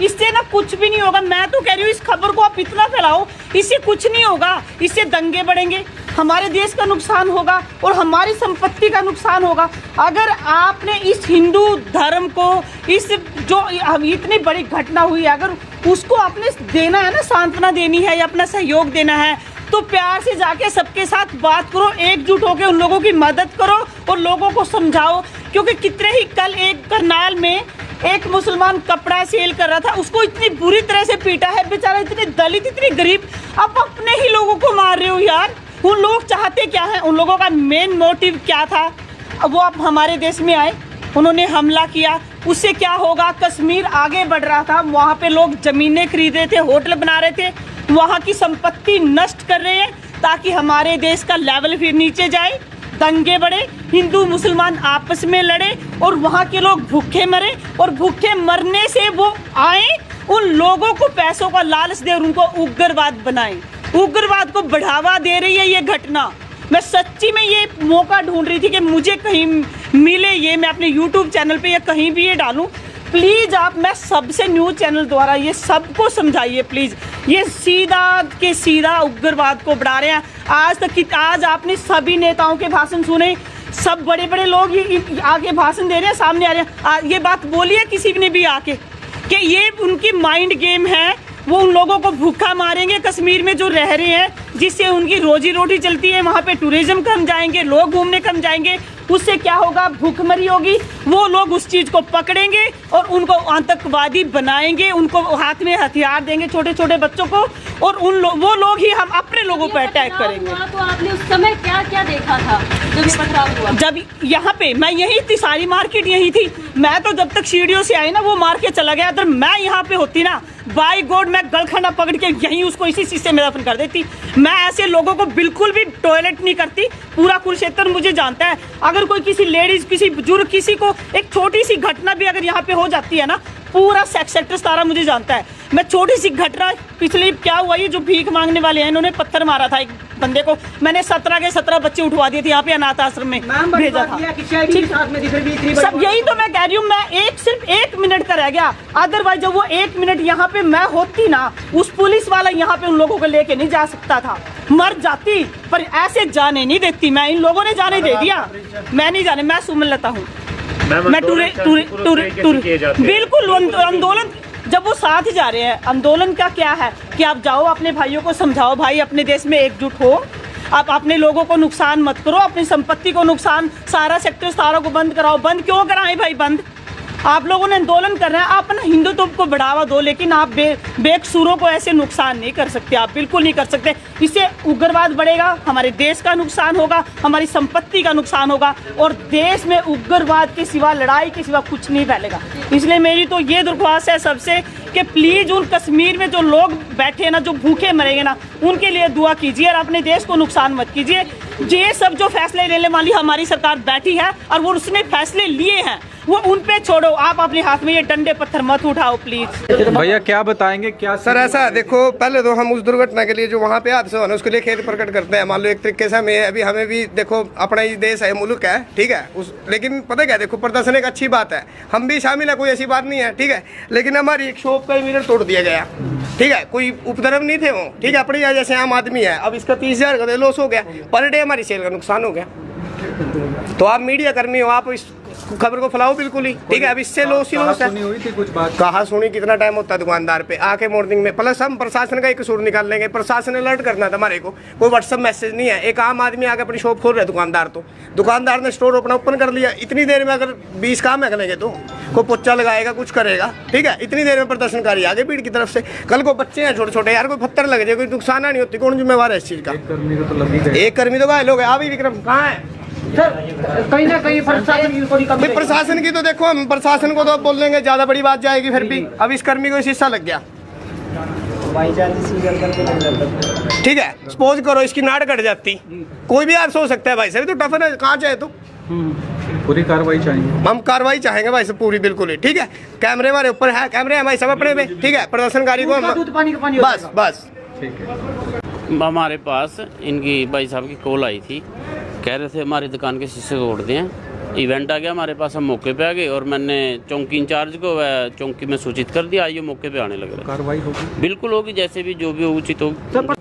इससे ना कुछ भी नहीं होगा। मैं तो कह रही हूँ इस खबर को आप इतना फैलाओ, इससे कुछ नहीं होगा, इससे दंगे बढ़ेंगे, हमारे देश का नुकसान होगा और हमारी संपत्ति का नुकसान होगा। अगर आपने इस हिंदू धर्म को, इस जो इतनी बड़ी घटना हुई है, अगर उसको आपने देना है ना, सांत्वना देनी है या अपना सहयोग देना है, तो प्यार से जाके सबके साथ बात करो, एकजुट होकर उन लोगों की मदद करो और लोगों को समझाओ। क्योंकि कितने ही कल एक करनाल में एक मुसलमान कपड़ा सेल कर रहा था, उसको इतनी बुरी तरह से पीटा है बेचारा, इतने दलित, इतनी गरीब। आप अपने ही लोगों को मार रहे हो यार। उन लोग चाहते क्या है? उन लोगों का मेन मोटिव क्या था? अब वो आप हमारे देश में आए, उन्होंने हमला किया, उससे क्या होगा? कश्मीर आगे बढ़ रहा था, वहाँ पे लोग जमीनें खरीद रहे थे, होटल बना रहे थे, वहाँ की संपत्ति नष्ट कर रहे हैं ताकि हमारे देश का लेवल फिर नीचे जाए, दंगे बढ़े, हिंदू मुसलमान आपस में लड़े और वहाँ के लोग भूखे मरे, और भूखे मरने से वो आए उन लोगों को पैसों का लालच दे और उनको उग्रवाद बनाए। उग्रवाद को बढ़ावा दे रही है ये घटना। मैं सच्ची में ये मौका ढूंढ रही थी कि मुझे कहीं मिले ये, मैं अपने YouTube चैनल पे या कहीं भी ये डालूं। प्लीज़ आप, मैं सबसे न्यूज़ चैनल द्वारा ये सबको समझाइए प्लीज़। ये सीधा के सीधा उग्रवाद को बढ़ा रहे हैं। आज आपने सभी नेताओं के भाषण सुने, सब बड़े बड़े लोग ये आके भाषण दे रहे हैं, सामने आ रहे हैं। ये बात बोली है किसी ने भी आके कि ये उनकी माइंड गेम है, वो उन लोगों को भूखा मारेंगे कश्मीर में जो रह रहे हैं, जिससे उनकी रोजी रोटी चलती है। वहाँ पे टूरिज्म कम जाएंगे, लोग घूमने कम जाएंगे, उससे क्या होगा? भूखमरी होगी। वो लोग उस चीज़ को पकड़ेंगे और उनको आतंकवादी बनाएंगे, उनको हाथ में हथियार देंगे छोटे छोटे बच्चों को, और वो लोग ही हम अपने लोगों पर अटैक करेंगे। तो आपने उस समय क्या क्या देखा था जब ये पथराव हुआ? जब यहाँ पे मैं यही थी, सारी मार्केट यही थी। मैं तो जब तक सीढ़ियों से आई ना, वो मार के चला गया। अगर मैं यहाँ पे होती ना, बाय गॉड, मैं गलखंडा पकड़ के यहीं उसको इसी शीशे में दफन कर देती। मैं ऐसे लोगों को बिल्कुल भी टॉयलेट नहीं करती। पूरा कुरुक्षेत्र मुझे जानता है। अगर कोई किसी लेडीज, किसी बुजुर्ग, किसी को एक छोटी सी घटना भी अगर यहाँ पे हो जाती है ना, पूरा सेक्टर सारा मुझे जानता है। मैं छोटी सी घटना पिछली क्या हुआ, ये जो भीख मांगने वाले हैं इन्होंने पत्थर मारा था एक बंदे को, मैंने 17 के 17 बच्चे उठवा दिए थे यहाँ पे अनाथ आश्रम में भेजा था। सब यही तो मैं कह रही हूँ, मैं सिर्फ 1 मिनट का रह गया, अदरवाइज जब वो 1 मिनट यहाँ पे मैं होती ना, उस पुलिस वाला यहाँ पे उन लोगों को लेके नहीं जा सकता था, मर जाती, पर ऐसे जाने नहीं देती मैं। इन लोगों ने जाने दे दिया, मैं नहीं जाने, मैं सुमनलता हूँ, मैं बिल्कुल आंदोलन, जब वो साथ जा रहे हैं, आंदोलन का क्या है कि आप जाओ अपने भाइयों को समझाओ, भाई अपने देश में एकजुट हो, आप अपने लोगों को नुकसान मत करो, अपनी संपत्ति को नुकसान, सारा सेक्टर सारा को बंद कराओ। बंद क्यों कराएं भाई? बंद आप लोगों ने आंदोलन कर रहे हैं, आप ना हिंदुत्व को बढ़ावा दो, लेकिन आप बेकसूरों को ऐसे नुकसान नहीं कर सकते, आप बिल्कुल नहीं कर सकते। इससे उग्रवाद बढ़ेगा, हमारे देश का नुकसान होगा, हमारी संपत्ति का नुकसान होगा, और देश में उग्रवाद के सिवा, लड़ाई के सिवा कुछ नहीं फैलेगा। इसलिए मेरी तो ये दरख्वास्त है सबसे कि प्लीज उन कश्मीर में जो लोग बैठे ना, जो भूखे मरेंगे ना, उनके लिए दुआ कीजिए और अपने देश को नुकसान मत कीजिए। ये सब जो फैसले लेने वाली हमारी सरकार बैठी है और वो उसने फैसले लिए हैं, वो उन पे छोड़ो, आप अपने हाथ में ये डंडे पत्थर मत उठाओ प्लीज। भैया क्या बताएंगे, क्या सर ऐसा देखो, पहले तो हम उस दुर्घटना के लिए जो वहाँ पे हादसा हुआ ना, उसके लिए खेद प्रकट करते हैं। मान लो एक तरीके से हमें अभी हमें भी देखो, अपना ही देश है, मुल्क है, ठीक है, लेकिन पता क्या, देखो प्रदर्शन एक अच्छी बात है, हम भी शामिल है, कोई ऐसी बात नहीं है, ठीक है, लेकिन हमारी एक शॉप का मिरर तोड़ दिया गया, ठीक है, कोई उपद्रव नहीं थे वो, ठीक है, अपने यहाँ जैसे आम आदमी है, अब इसका 30,000 का लॉस हो गया, पर डे हमारी सेल का नुकसान हो गया। तो आप मीडिया कर्मी हो, आप इस खबर को फैलाओ बिल्कुल ही, ठीक है, अब इससे लॉस ही लॉस है। सुनी हुई थी कुछ बात, कहाँ सुनी, कितना टाइम होता है दुकानदार पे आके मॉर्निंग में, प्लस हम प्रशासन का एक कसूर निकाल लेंगे, प्रशासन अलर्ट करना था हमारे को, कोई व्हाट्सएप मैसेज नहीं है, एक आम आदमी आके अपनी शॉप खोल रहा है, दुकानदार तो दुकानदार ने स्टोर अपना ओपन कर लिया, इतनी देर में अगर 20 काम है करेंगे तो कोई पोचा लगाएगा, कुछ करेगा, ठीक है, इतनी देर में प्रदर्शनकारी आगे भीड़ की तरफ से, कल को बच्चे हैं छोटे छोटे यार, कोई पत्थर लग जाए, कोई नुकसान नहीं होती, कौन जिम्मेवार है इस चीज का? एक कर्मी को तो लगी गई, एक कर्मी तो घायल हो गया। अभी विक्रम कहाँ है? सर कहीं ना कहीं प्रशासन की थोड़ी कमी, प्रशासन की तो देखो, हम प्रशासन को तो अब बोल देंगे, ज्यादा बड़ी बात जाएगी फिर भी। अब इस कर्मी को शीशा लग गया, ठीक है, सपोज करो इसकी नाड़ कट जाती, कोई भी हादसा हो सकता है भाई साहब, तो टफन है, कहाँ चाहे तो पूरी कार्रवाई चाहिए, हम कार्रवाई चाहेंगे भाई साहब पूरी, बिल्कुल ही, ठीक है, कैमरे हमारे ऊपर है, कैमरे हमारे सब अपने में, ठीक है, प्रदर्शनकारी को हम दूध पानी का पानी बस बस। ठीक है। हमारे पास इनकी भाई साहब की कॉल आई थी, कह रहे थे हमारी दुकान के शीशे तोड़ दें। इवेंट आ गया हमारे पास, हम मौके पे आ गए और मैंने चौकी इंचार्ज को चौकी में सूचित कर दिया, आइए मौके पे आने लग रहा है। कार्रवाई होगी, बिल्कुल होगी, जैसे भी जो भी उचित होगी।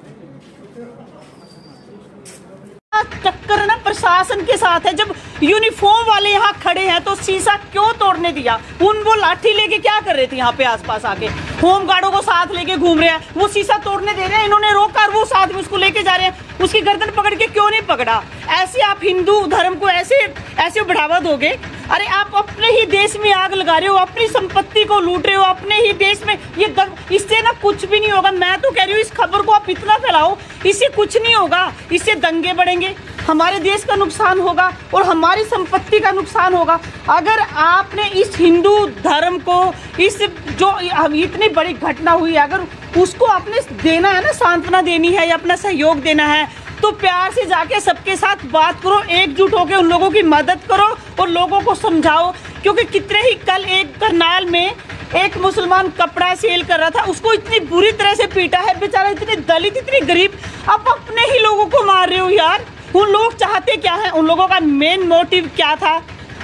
चक्कर ना प्रशासन के साथ है, जब यूनिफॉर्म वाले यहाँ खड़े हैं तो शीशा क्यों तोड़ने दिया? वो लाठी लेके क्या कर रहे थे यहाँ पे आसपास आके, होम गार्डों को साथ लेके घूम रहे हैं, वो शीशा तोड़ने दे रहे हैं, इन्होंने रोका और वो साथ में उसको लेके जा रहे हैं, उसकी गर्दन पकड़ के क्यों नहीं पकड़ा? ऐसे आप हिंदू धर्म को ऐसे बढ़ावा दोगे? अरे आप अपने ही देश में आग लगा रहे हो, अपनी संपत्ति को लूट रहे हो, अपने ही देश में इससे ना कुछ भी नहीं होगा। मैं तो कह रही हूँ इस खबर को आप इतना फैलाओ, इससे कुछ नहीं होगा, इससे दंगे बढ़ेंगे, हमारे देश का नुकसान होगा और हमारी संपत्ति का नुकसान होगा। अगर आपने इस हिंदू धर्म को, इस जो इतनी बड़ी घटना हुई है, अगर उसको आपने देना है ना, सांत्वना देनी है या अपना सहयोग देना है, तो प्यार से जाके सबके साथ बात करो, एकजुट होकर उन लोगों की मदद करो और लोगों को समझाओ। क्योंकि कितने ही कल एक करनाल में एक मुसलमान कपड़ा सेल कर रहा था, उसको इतनी बुरी तरह से पीटा है बेचारा, इतने दलित, इतनी गरीब, आप अपने ही लोगों को मार रहे हो यार। उन लोग चाहते क्या है, उन लोगों का मेन मोटिव क्या था?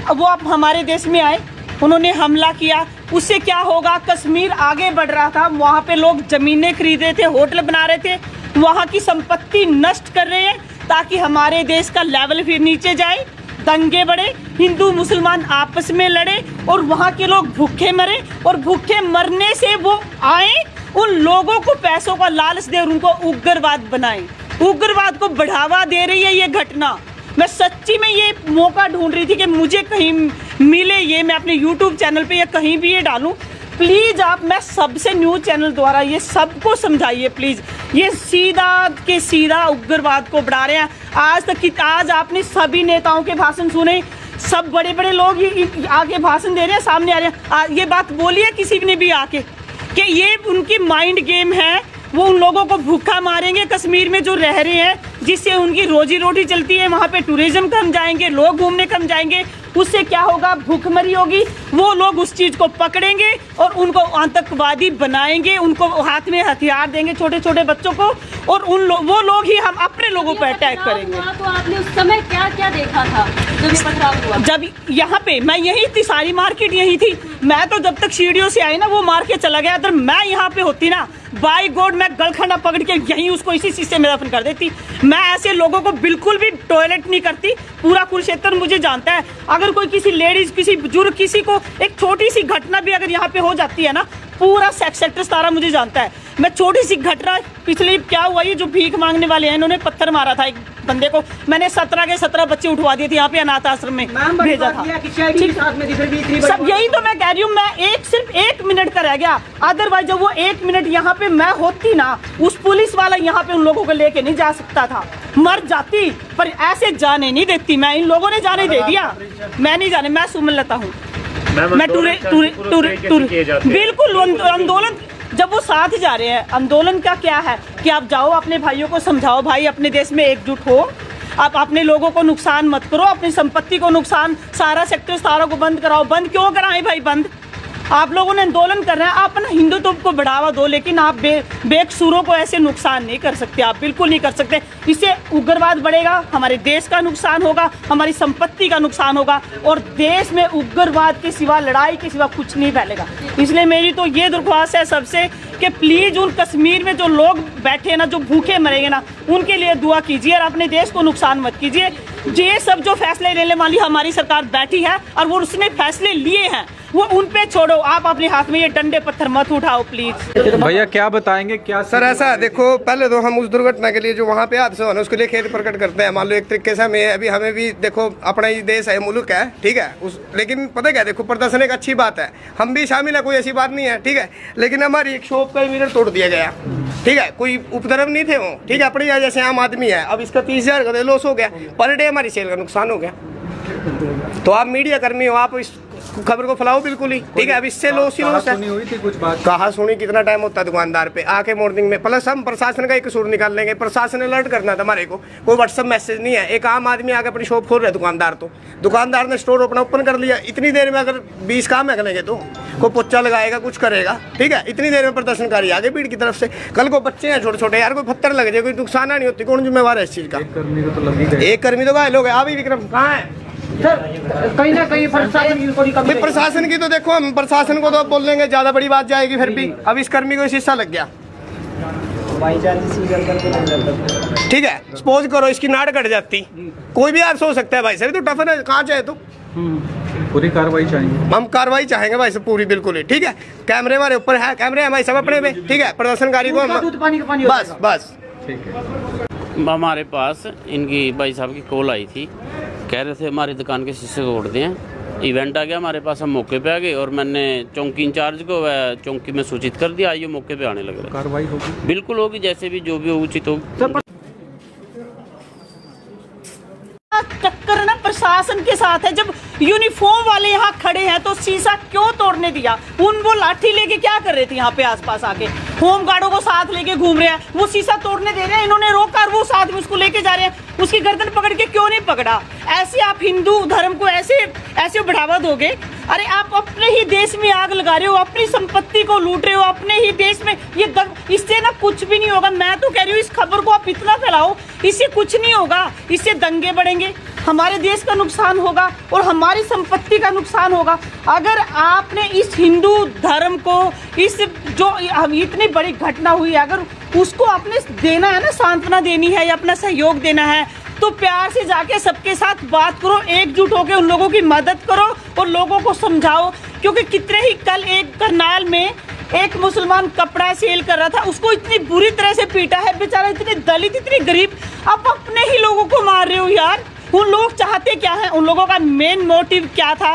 वो आप हमारे देश में आए, उन्होंने हमला किया, उससे क्या होगा? कश्मीर आगे बढ़ रहा था, वहाँ पे लोग जमीनें खरीद रहे थे, होटल बना रहे थे, वहाँ की संपत्ति नष्ट कर रहे हैं ताकि हमारे देश का लेवल फिर नीचे जाए, दंगे बढ़े, हिंदू मुसलमान आपस में लड़े और वहाँ के लोग भूखे मरे, और भूखे मरने से वो आए उन लोगों को पैसों का लालच दे और उनको उग्रवाद बनाए। उग्रवाद को बढ़ावा दे रही है ये घटना। मैं सच्ची में ये मौका ढूंढ रही थी कि मुझे कहीं मिले ये, मैं अपने YouTube चैनल पे या कहीं भी ये डालूं। प्लीज़ आप, मैं सबसे न्यूज़ चैनल द्वारा ये सबको समझाइए प्लीज़, ये सीधा के सीधा उग्रवाद को बढ़ा रहे हैं। आज आपने सभी नेताओं के भाषण सुने, सब बड़े बड़े लोग आगे भाषण दे रहे हैं, सामने आ रहे हैं, ये बात बोली है किसी ने भी आके कि ये उनकी माइंड गेम है, वो उन लोगों को भूखा मारेंगे, कश्मीर में जो रह रहे हैं जिससे उनकी रोजी रोटी चलती है। वहाँ पे टूरिज्म कम जाएंगे, लोग घूमने कम जाएंगे, उससे क्या होगा, भूखमरी होगी। वो लोग उस चीज़ को पकड़ेंगे और उनको आतंकवादी बनाएंगे, उनको हाथ में हथियार देंगे छोटे छोटे बच्चों को, और वो लोग ही हम अपने लोगों पर अटैक करेंगे। तो आपने उस समय क्या क्या देखा था जब ये पथराव हुआ? जब यहाँ पे मैं यही थी, सारी मार्केट यही थी। मैं तो जब तक सीढ़ियों से आई ना वो मार के चला गया। अगर मैं यहाँ पे होती ना, बाय गॉड मैं गलखंडा पकड़ के यहीं उसको इसी चीज से मैं दफन कर देती। मैं ऐसे लोगों को बिल्कुल भी टॉयलेट नहीं करती। पूरा कुरुक्षेत्र मुझे जानता है। अगर कोई किसी लेडीज, किसी बुजुर्ग, किसी को एक छोटी सी घटना भी अगर यहाँ पे हो जाती है ना, पूरा सेक्टर सारा मुझे जानता है। मैं छोटी सी घटना, पिछले क्या हुआ, ये जो भीख मांगने वाले हैं इन्होंने पत्थर मारा था एक बंदे को, मैंने 17 के 17 बच्चे उठवा दिए थे यहाँ पे अनाथ आश्रम में भेजा था। सब यही तो मैं कह रही हूँ। मैं सिर्फ 1 मिनट का रह गया, अदरवाइज जब वो 1 मिनट यहाँ पे मैं होती ना, उस पुलिस वाला यहाँ पे उन लोगों को लेके नहीं जा सकता था, मर जाती, पर ऐसे जाने नहीं देती मैं। इन लोगों ने जाने दे दिया, मैं नहीं जाने। मैं सुमनलता हूँ, मैं बिल्कुल आंदोलन, जब वो साथ जा रहे हैं, आंदोलन का क्या है कि आप जाओ अपने भाइयों को समझाओ, भाई अपने देश में एकजुट हो, आप अपने लोगों को नुकसान मत करो, अपनी संपत्ति को नुकसान, सारा सेक्टर सारा को बंद कराओ। बंद क्यों कराएं भाई? बंद आप लोगों ने आंदोलन कर रहे हैं, आप ना हिंदुत्व को बढ़ावा दो, लेकिन आप बेकसूरों को ऐसे नुकसान नहीं कर सकते, आप बिल्कुल नहीं कर सकते। इससे उग्रवाद बढ़ेगा, हमारे देश का नुकसान होगा, हमारी संपत्ति का नुकसान होगा, और देश में उग्रवाद के सिवा, लड़ाई के सिवा कुछ नहीं फैलेगा। इसलिए मेरी तो ये दरख्वास्त है सबसे कि प्लीज़ उन कश्मीर में जो लोग बैठे ना, जो भूखे मरेंगे ना, उनके लिए दुआ कीजिए और अपने देश को नुकसान मत कीजिए। ये सब जो फैसले लेने वाली हमारी सरकार बैठी है और वो उसने फैसले लिए हैं, वो उन पे छोड़ो। आप अपने हाथ में ये डंडे पत्थर मत उठाओ प्लीज। भैया क्या बताएंगे, क्या सर ऐसा देखो, पहले तो हम उस दुर्घटना के लिए जो वहाँ पे हादसा हुआ ना, उसके लिए खेद प्रकट करते हैं। मान लो एक तरीके से हमें अभी हमें भी देखो, अपना ही देश है, मुल्क है, ठीक है, लेकिन पता क्या, देखो प्रदर्शन एक अच्छी बात है, हम भी शामिल है, कोई ऐसी बात नहीं है, ठीक है, लेकिन हमारी एक शॉप का मिरर तोड़ दिया गया, ठीक है, कोई उपद्रव नहीं थे वो, ठीक है, अपने यहाँ जैसे आम आदमी है, अब इसका 30,000 का लॉस हो गया, पर डे हमारी सेल का नुकसान हो गया। तो आप मीडिया कर्मी हो, आप इस खबर को फैलाओ बिल्कुल ही, ठीक है। अब इससे लॉस ही लॉस है। हुई थी कुछ बात, कहाँ सुनी, कितना टाइम होता है दुकानदार पे आके मॉर्निंग में, प्लस हम प्रशासन का एक कसूर निकाल लेंगे। प्रशासन अलर्ट करना था हमारे को, कोई व्हाट्सएप मैसेज नहीं है। एक आम आदमी आके अपनी शॉप खोल रहा है, दुकानदार तो दुकानदार ने स्टोर अपना ओपन कर लिया, इतनी देर में अगर 20 काम लगेंगे तो कोई पोचा लगाएगा, कुछ करेगा, ठीक है, इतनी देर में प्रदर्शनकारी आगे भीड़ की तरफ से। कल को बच्चे हैं छोटे छोटे, यार कोई पत्थर लग जाए, कोई नुकसान नहीं होती, कौन जिम्मेवार है इस चीज का? एक कर्मी तो घायल हो गया। अभी विक्रम कहाँ है? सर कहीं ना कहीं प्रशासन की थोड़ी कमी। प्रशासन की तो देखो, हम प्रशासन को तो बोल लेंगे, ज्यादा बड़ी बात जाएगी फिर भी। अब इस कर्मी को शीशा लग गया, ठीक है, सपोज करो इसकी नाड़ कट जाती, कोई भी हादसा हो सकता है भाई साहब, तो टफन है, कहाँ चाहे तो पूरी कार्रवाई चाहिए। हम कार्रवाई चाहेंगे भाई साहब पूरी, बिल्कुल ही, ठीक है। कैमरे हमारे ऊपर है, कैमरे हमारे सब अपने पे, ठीक है, प्रदर्शनकारी को बस बस ठीक है। हमारे पास इनकी भाई साहब की कॉल आई थी, कह रहे थे हमारी दुकान के शीशे तोड़ दें। इवेंट आ गया हमारे पास, हम मौके पे आ गए और मैंने चौकी इंचार्ज को चौकी में सूचित कर दिया, आइए मौके पे आने लगे। कार्रवाई होगी, बिल्कुल होगी, जैसे भी जो भी उचित होगी। टक्कर ना प्रशासन के साथ है। जब यूनिफॉर्म वाले यहाँ खड़े हैं तो शीशा क्यों तोड़ने दिया? वो लाठी लेके क्या कर रहे थे यहाँ पे आसपास आके? होम गार्डों को साथ लेके घूम रहे हैं, वो शीशा तोड़ने दे रहे हैं, इन्होंने रोका और वो साथ में उसको लेके जा रहे हैं। उसकी गर्दन पकड़ के क्यों नहीं पकड़ा? ऐसे आप हिंदू धर्म को ऐसे बढ़ावा दोगे? अरे आप अपने ही देश में आग लगा रहे हो, अपनी संपत्ति को लूट रहे हो, अपने ही देश में इससे ना कुछ भी नहीं होगा। मैं तो कह रही हूँ इस खबर को आप इतना फैलाओ, इससे कुछ नहीं होगा, इससे दंगे बढ़ेंगे, हमारे देश का नुकसान होगा और हमारी संपत्ति का नुकसान होगा। अगर आपने इस हिंदू धर्म को, इस जो इतनी बड़ी घटना हुई है, अगर उसको आपने देना है ना, सांत्वना देनी है या अपना सहयोग देना है, तो प्यार से जाके सबके साथ बात करो, एकजुट होकर उन लोगों की मदद करो और लोगों को समझाओ। क्योंकि कितने ही कल एक करनाल में एक मुसलमान कपड़ा सेल कर रहा था, उसको इतनी बुरी तरह से पीटा है बेचारा, इतने दलित, इतने गरीब, आप अपने ही लोगों को मार रहे हो यार। उन लोग चाहते क्या है? उन लोगों का मेन मोटिव क्या था?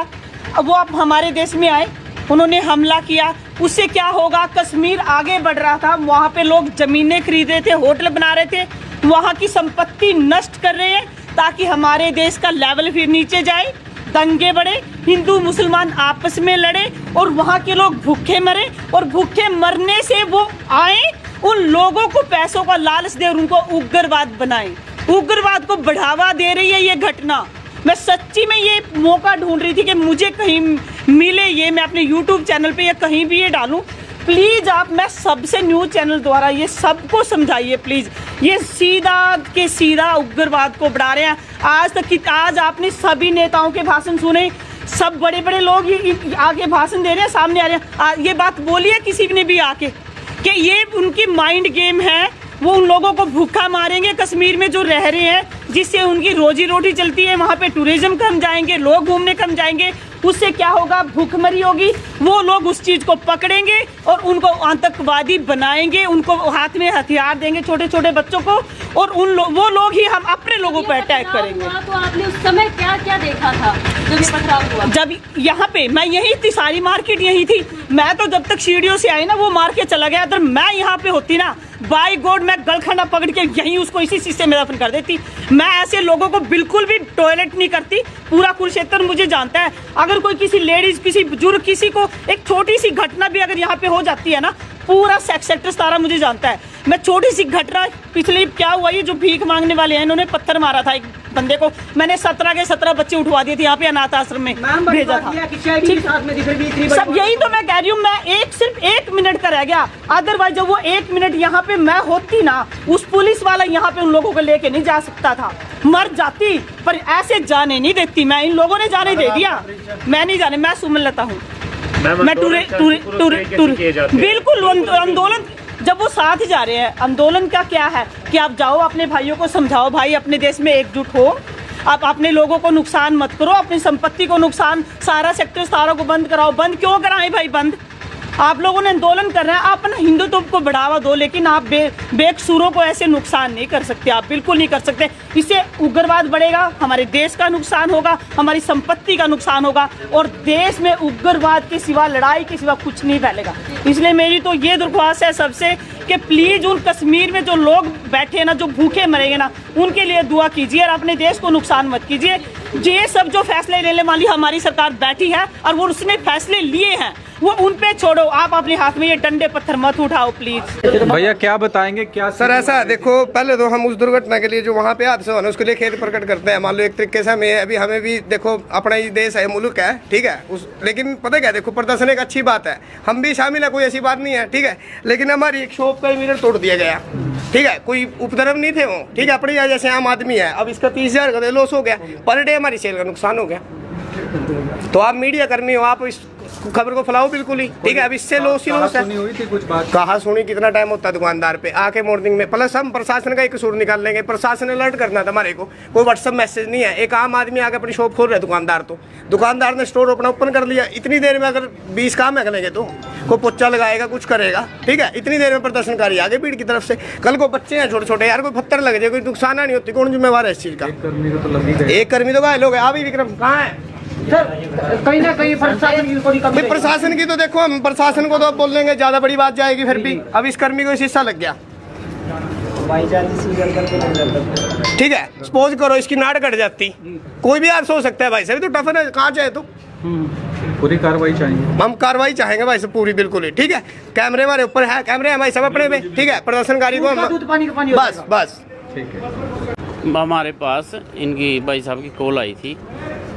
अब वो आप हमारे देश में आए, उन्होंने हमला किया, उससे क्या होगा? कश्मीर आगे बढ़ रहा था, वहाँ पे लोग जमीनें खरीद रहे थे, होटल बना रहे थे, वहाँ की संपत्ति नष्ट कर रहे हैं ताकि हमारे देश का लेवल फिर नीचे जाए, दंगे बढ़े, हिंदू मुसलमान आपस में लड़े और वहाँ के लोग भूखे मरे, और भूखे मरने से वो आए उन लोगों को पैसों का लालच दे और उनको उग्रवाद बनाए। उग्रवाद को बढ़ावा दे रही है ये घटना। मैं सच्ची में ये मौका ढूंढ रही थी कि मुझे कहीं मिले ये, मैं अपने YouTube चैनल पे या कहीं भी ये डालूं। प्लीज़ आप, मैं सबसे न्यूज़ चैनल द्वारा ये सबको समझाइए प्लीज़। ये सीधा के सीधा उग्रवाद को बढ़ा रहे हैं। आज आपने सभी नेताओं के भाषण सुने, सब बड़े बड़े लोग ये आगे भाषण दे रहे हैं, सामने आ रहे हैं। ये बात बोली है किसी ने भी आके कि ये उनकी माइंड गेम है, वो उन लोगों को भूखा मारेंगे कश्मीर में जो रह रहे हैं, जिससे उनकी रोजी रोटी चलती है। वहाँ पे टूरिज्म कम जाएंगे, लोग घूमने कम जाएंगे, उससे क्या होगा, भूखमरी होगी। वो लोग उस चीज़ को पकड़ेंगे और उनको आतंकवादी बनाएंगे, उनको हाथ में हथियार देंगे छोटे छोटे बच्चों को, और वो लोग ही हम अपने लोगों पर अटैक करेंगे। तो आपने उस समय क्या क्या देखा था जब ये पथराव हुआ? जब यहाँ पे मैं यही थी, सारी मार्केट यही थी। मैं तो जब तक सीढ़ियों से आई ना वो मार के चला गया। अगर मैं यहाँ पे होती ना, बाय गॉड मैं गलखंडा पकड़ के यहीं उसको इसी शीशे में दफन कर देती। मैं ऐसे लोगों को बिल्कुल भी टॉयलेट नहीं करती। पूरा कुरुक्षेत्र मुझे जानता है। अगर कोई किसी लेडीज, किसी बुजुर्ग, किसी को एक छोटी सी घटना भी अगर यहाँ पे हो जाती है ना, पूरा सेक्टर सारा मुझे जानता है। मैं छोटी सी घटना, पिछले क्या हुआ, ये जो भीख मांगने वाले हैं इन्होंने पत्थर मारा था एक बंदे को, मैंने 17 के 17 बच्चे उठवा दिए थे यहाँ पे अनाथ आश्रम में भेजा था। सब यही तो मैं कह रही हूँ। मैं सिर्फ 1 मिनट का रह गया, अदरवाइज जब वो 1 मिनट यहाँ पे मैं होती ना, उस पुलिस वाला यहाँ पे उन लोगों को लेके नहीं जा सकता था, मर जाती। पर ऐसे जाने नहीं देती मैं, इन लोगों ने जाने दे दिया। मैं नहीं जाने, मैं सुमनलता हूँ। मैं बिल्कुल आंदोलन, जब वो साथ जा रहे हैं, आंदोलन का क्या है कि आप जाओ अपने भाइयों को समझाओ, भाई अपने देश में एकजुट हो, आप अपने लोगों को नुकसान मत करो, अपनी संपत्ति को नुकसान, सारा सेक्टर सारा को बंद कराओ। बंद क्यों कराएं भाई? बंद आप लोगों ने आंदोलन कर रहे हैं, आप अपना हिंदुत्व को बढ़ावा दो, लेकिन आप बेकसूरों को ऐसे नुकसान नहीं कर सकते, आप बिल्कुल नहीं कर सकते। इससे उग्रवाद बढ़ेगा, हमारे देश का नुकसान होगा, हमारी संपत्ति का नुकसान होगा, और देश में उग्रवाद के सिवा, लड़ाई के सिवा कुछ नहीं फैलेगा। इसलिए मेरी तो ये दरख्वास्त है सबसे कि प्लीज़ उन कश्मीर में जो लोग बैठे हैं ना, जो भूखे मरेंगे ना, उनके लिए दुआ कीजिए और अपने देश को नुकसान मत कीजिए। ये सब जो फैसले लेने वाली हमारी सरकार बैठी है और वो उसने फैसले लिए हैं, वो उन पे छोड़ो। आप अपने हाथ में ये डंडे पत्थर मत उठाओ प्लीज। भैया क्या बताएंगे, क्या सर ऐसा देखो, पहले तो हम उस दुर्घटना के लिए जो वहाँ पे हादसा हुआ उसके लिए खेद प्रकट करते हैं। मान लो एक तरीके से हमें भी देखो, अपना ही देश है, मुल्क है, ठीक है, लेकिन पता क्या, देखो प्रदर्शन एक अच्छी बात है, हम भी शामिल है, कोई ऐसी बात नहीं है, ठीक है। लेकिन हमारी एक शॉप का मिरर तोड़ दिया गया, ठीक है, कोई उपद्रव नहीं थे वो, ठीक है, अपने यहाँ जैसे आम आदमी है। अब इसका 30,000 का लॉस हो गया, पर डे हमारी सेल का नुकसान हो गया। तो आप मीडिया कर्मी हो, आप इस खबर को फैलाओ बिल्कुल ही, ठीक है। अब इससे लॉस ही लॉस है। हुई थी कुछ बात, कहाँ सुनी, कितना टाइम होता है दुकानदार पे आके मॉर्निंग में। प्लस हम प्रशासन का एक कसूर निकाल लेंगे, प्रशासन अलर्ट करना था हमारे को, कोई व्हाट्सएप मैसेज नहीं है। एक आम आदमी आके अपनी शॉप खोल रहा है, दुकानदार ने स्टोर अपना ओपन कर लिया। इतनी देर में अगर 20 काम है तो कोई पोचा लगाएगा, कुछ करेगा, ठीक है। इतनी देर में प्रदर्शनकारी आगे भीड़ की तरफ से, कल को बच्चे हैं छोटे छोटे, यार कोई पत्थर लग जाए, कोई नुकसान नहीं होती, कौन जिम्मेवार है इस चीज का? एक कर्मी तो घायल हो गए। अभी विक्रम कहाँ है सर? कहीं ना कहीं प्रशासन की थोड़ी कमी है। प्रशासन की तो देखो, हम प्रशासन को तो अब बोल देंगे, ज्यादा बड़ी बात जाएगी फिर भी। अब इस कर्मी को इस हिस्सा लग गया, ठीक है, सपोज करो इसकी नाड़ कट जाती, कोई भी हादसा हो सकता है भाई साहब, तो टफन है, कहाँ जाए तो पूरी कार्रवाई चाहिए। हम कार्रवाई चाहेंगे भाई साहब पूरी, बिल्कुल ही, ठीक है। कैमरे हमारे ऊपर है, कैमरे हैं भाई साहब अपने में, ठीक है। प्रदर्शनकारी को बस ठीक है। हमारे पास इनकी भाई साहब की कॉल आई थी,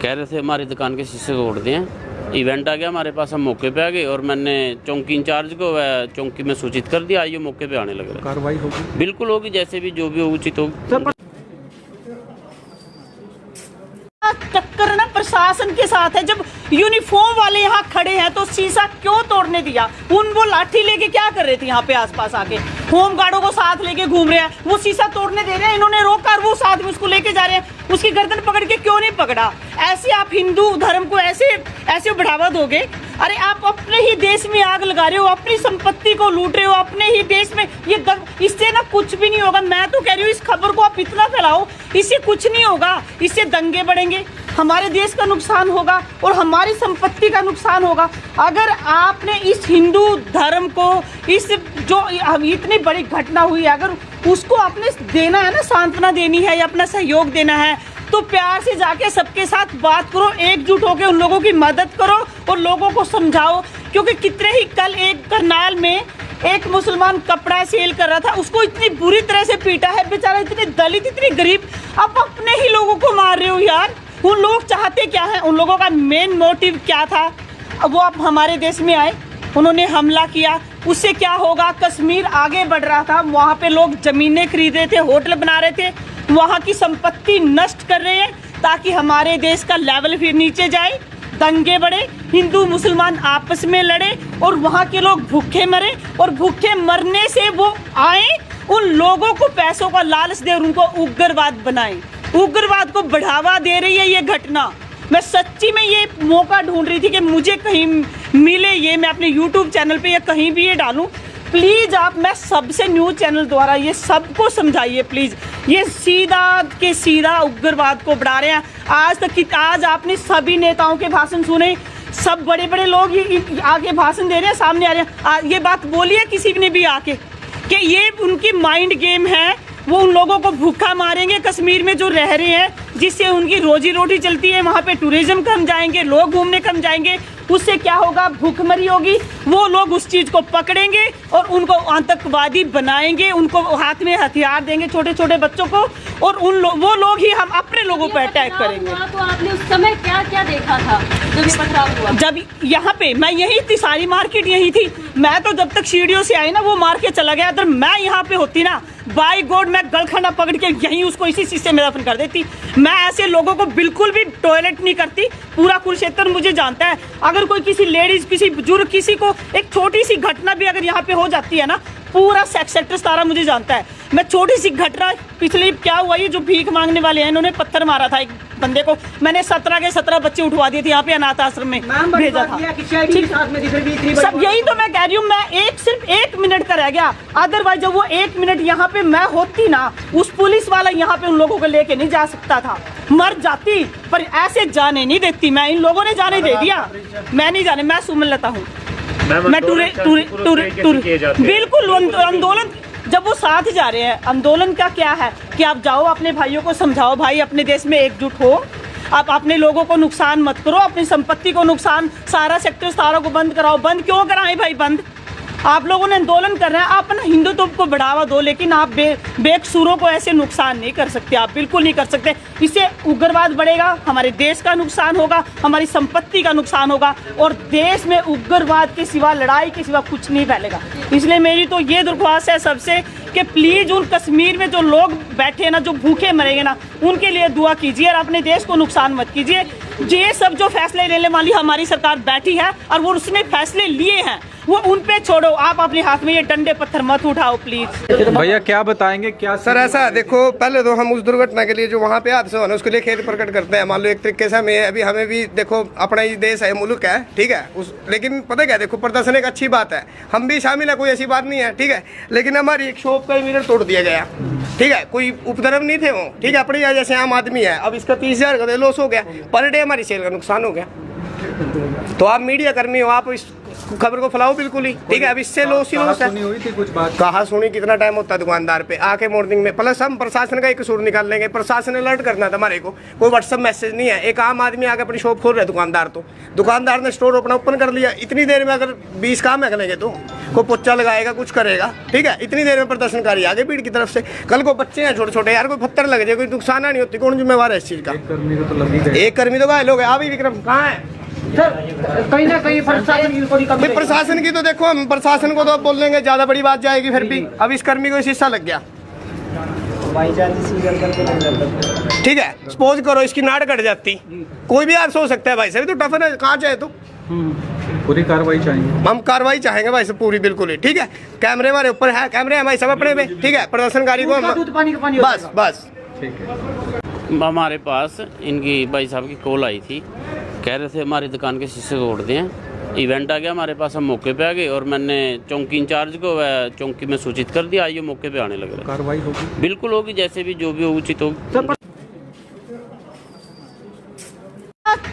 कह रहे थे हमारी दुकान के शीशे तोड़ दिए। इवेंट आ गया हमारे पास, हम मौके पे आ गए और मैंने चौकी इंचार्ज को चौकी में सूचित कर दिया, आइए मौके पे आने लग रहा है। कार्रवाई होगी, बिल्कुल होगी, जैसे भी जो भी उचित होगी। टक्कर ना प्रशासन के साथ है। जब यूनिफॉर्म वाले यहाँ खड़े हैं तो शीशा क्यों तोड़ने दिया? वो लाठी लेके क्या कर रहे थे यहाँ पे आसपास आके? होम गार्डों को साथ लेके घूम रहे हैं, वो शीशा तोड़ने दे रहे हैं, इन्होंने रोका और वो साथ में उसको लेके जा रहे हैं। उसकी गर्दन पकड़ के क्यों नहीं पकड़ा? ऐसे आप हिंदू धर्म को ऐसे बढ़ावा दोगे? अरे आप अपने ही देश में आग लगा रहे हो, अपनी संपत्ति को लूट रहे हो, अपने ही देश में इससे ना कुछ भी नहीं होगा। मैं तो कह रही हूँ इस खबर को आप इतना फैलाओ, इससे कुछ नहीं होगा, इससे दंगे बढ़ेंगे, हमारे देश का नुकसान होगा और हमारी संपत्ति का नुकसान होगा। अगर आपने इस हिंदू धर्म को, इस जो इतनी बड़ी घटना हुई है, अगर उसको आपने देना है ना, सांत्वना देनी है या अपना सहयोग देना है, तो प्यार से जाके सबके साथ बात करो, एकजुट होकर उन लोगों की मदद करो और लोगों को समझाओ। क्योंकि कितने ही कल एक करनाल में एक मुसलमान कपड़ा सेल कर रहा था, उसको इतनी बुरी तरह से पीटा है बेचारा, इतने दलित इतनी गरीब, आप अपने ही लोगों को मार रहे हो यार। उन लोग चाहते क्या है, उन लोगों का मेन मोटिव क्या था? अब वो आप हमारे देश में आए, उन्होंने हमला किया, उससे क्या होगा? कश्मीर आगे बढ़ रहा था, वहाँ पे लोग जमीनें खरीद रहे थे, होटल बना रहे थे, वहाँ की संपत्ति नष्ट कर रहे हैं ताकि हमारे देश का लेवल फिर नीचे जाए, दंगे बढ़े, हिंदू मुसलमान आपस में लड़े और वहाँ के लोग भूखे मरे, और भूखे मरने से वो आए उन लोगों को पैसों का लालच दे और उनको उग्रवाद बनाए। उग्रवाद को बढ़ावा दे रही है ये घटना। मैं सच्ची में ये मौका ढूंढ रही थी कि मुझे कहीं मिले ये, मैं अपने YouTube चैनल पे या कहीं भी ये डालूं। प्लीज़ आप, मैं सबसे न्यूज़ चैनल द्वारा ये सबको समझाइए प्लीज़। ये सीधा के सीधा उग्रवाद को बढ़ा रहे हैं। आज आपने सभी नेताओं के भाषण सुने, सब बड़े बड़े लोग ये आके भाषण दे रहे हैं, सामने आ रहे हैं। ये बात बोली है किसी ने भी आके कि ये उनकी माइंड गेम है, वो उन लोगों को भूखा मारेंगे कश्मीर में जो रह रहे हैं, जिससे उनकी रोजी रोटी चलती है। वहाँ पे टूरिज्म कम जाएंगे, लोग घूमने कम जाएंगे, उससे क्या होगा? भूखमरी होगी। वो लोग उस चीज़ को पकड़ेंगे और उनको आतंकवादी बनाएंगे, उनको हाथ में हथियार देंगे छोटे छोटे बच्चों को, और वो लोग ही हम अपने लोगों पर अटैक करेंगे। तो आपने उस समय क्या क्या देखा था जब ये पथराव हुआ? जब यहाँ पे मैं यही थी, सारी मार्केट यही थी, मैं तो जब तक सीढ़ियों से आई ना वो मार के चला गया। अगर मैं यहाँ पे होती ना, बाय गॉड मैं गलखंडा पकड़ के यहीं उसको इसी शीशे में दफन कर देती। मैं ऐसे लोगों को बिल्कुल भी टॉयलेट नहीं करती। पूरा कुरुक्षेत्र मुझे जानता है। अगर कोई किसी लेडीज, किसी बुजुर्ग, किसी को एक छोटी सी घटना भी अगर यहाँ पे हो जाती है ना, पूरा सेक्टर सारा मुझे जानता है। मैं छोटी सी घटना, पिछले क्या हुआ, ये जो भीख मांगने वाले हैं, इन्होंने पत्थर मारा था एक बंदे को, मैंने 17 के 17 बच्चे उठवा दिए थे यहाँ पे अनाथ आश्रम में भेजा था। सब यही तो मैं कह रही हूँ। मैं सिर्फ 1 मिनट का रह गया, अदरवाइज जब वो 1 मिनट यहाँ पे मैं होती ना, उस पुलिस वाला यहाँ पे उन लोगों को लेके नहीं जा सकता था, मर जाती, पर ऐसे जाने नहीं देती मैं। इन लोगों ने जाने दे दिया, मैं नहीं जाने। मैं सुमनलता हूँ, मैं बिल्कुल आंदोलन, जब वो साथ जा रहे हैं, आंदोलन का क्या है कि आप जाओ अपने भाइयों को समझाओ, भाई अपने देश में एकजुट हो, आप अपने लोगों को नुकसान मत करो, अपनी संपत्ति को नुकसान, सारा सेक्टर सारा को बंद कराओ। बंद क्यों कराएं भाई? बंद आप लोगों ने आंदोलन कर रहे हैं, आप ना हिंदुत्व को बढ़ावा दो, लेकिन आप बेकसूरों को ऐसे नुकसान नहीं कर सकते, आप बिल्कुल नहीं कर सकते। इससे उग्रवाद बढ़ेगा, हमारे देश का नुकसान होगा, हमारी संपत्ति का नुकसान होगा, और देश में उग्रवाद के सिवा, लड़ाई के सिवा कुछ नहीं फैलेगा। इसलिए मेरी तो ये दरख्वास्त है सबसे कि प्लीज़ उन कश्मीर में जो लोग बैठे ना, जो भूखे मरेंगे ना, उनके लिए दुआ कीजिए और अपने देश को नुकसान मत कीजिए। ये सब जो फैसले लेने वाली हमारी सरकार बैठी है और वो उसने फैसले लिए हैं, वो उन पे छोड़ो। आप अपने हाथ में ये डंडे पत्थर मत उठाओ प्लीज। भैया क्या बताएंगे, क्या सर ऐसा देखो, पहले तो हम उस दुर्घटना के लिए जो वहाँ पे हादसा हुआ उसके लिए खेद प्रकट करते हैं। मान लो एक तरीके से हमें भी देखो, अपना ही देश है, मुल्क है, ठीक है, लेकिन पता क्या, देखो प्रदर्शन एक अच्छी बात है, हम भी शामिल है, कोई ऐसी बात नहीं है, ठीक है, लेकिन हमारी एक शॉप का मिरर तोड़ दिया गया, ठीक है, कोई उपद्रव नहीं थे वो, ठीक है, अपने यहाँ जैसे आम आदमी है, अब इसका 30,000 का लॉस हो गया, पर डे हमारी सेल का नुकसान हो गया। तो आप मीडिया कर्मी हो, आप इस खबर को फैलाओ बिल्कुल ही, ठीक है। अब इससे लॉस ही लॉस है। सुनी हुई थी कुछ बात, कहाँ सुनी, कितना टाइम होता है दुकानदार पे आके मॉर्निंग में। प्लस हम प्रशासन का एक कसूर निकाल लेंगे, प्रशासन ने अलर्ट करना था हमारे को, कोई व्हाट्सएप मैसेज नहीं है। एक आम आदमी आके अपनी शॉप खोल रहा है, दुकानदार ने स्टोर अपना ओपन कर लिया, इतनी देर में अगर 20 काम निकलेंगे तो कोई पोचा लगाएगा, कुछ करेगा, ठीक है, इतनी देर में प्रदर्शनकारी आगे भीड़ की तरफ से। कल को बच्चे हैं छोटे छोटे, यार कोई पत्थर लग जाए, कोई नुकसान नहीं होती, कौन जिम्मेवार है इस चीज़ का? एक कर्मी तो घायल हो गए। अभी विक्रम कहाँ है? कहीं ना कहीं प्रशासन की थोड़ी कमी। प्रशासन की तो देखो, हम प्रशासन को तो अब बोल देंगे, ज्यादा बड़ी बात जाएगी फिर भी। अब इस कर्मी को शीशा लग गया, ठीक है, सपोज करो इसकी नाड़ कट जाती, कोई भी हादसा हो सकता है भाई साहब, तो टफन है, कहाँ चाहे तो पूरी कार्रवाई चाहिए। हम कार्रवाई चाहेंगे भाई साहब पूरी, बिल्कुल ही, ठीक है। कैमरे हमारे ऊपर है, कैमरे हमारे सब अपने पे, ठीक है, प्रदर्शनकारी को बस ठीक है। हमारे पास इनकी भाई साहब की कॉल आई थी, कह रहे थे हमारी दुकान के शीशे तोड़ दिए हैं। इवेंट आ गया हमारे पास, हम मौके पे आ गए और मैंने चौकी इंचार्ज को चौकी में सूचित कर दिया, आइए मौके पे आने लग रहे। कार्रवाई होगी, बिल्कुल होगी, जैसे भी जो भी हो उचित होगी।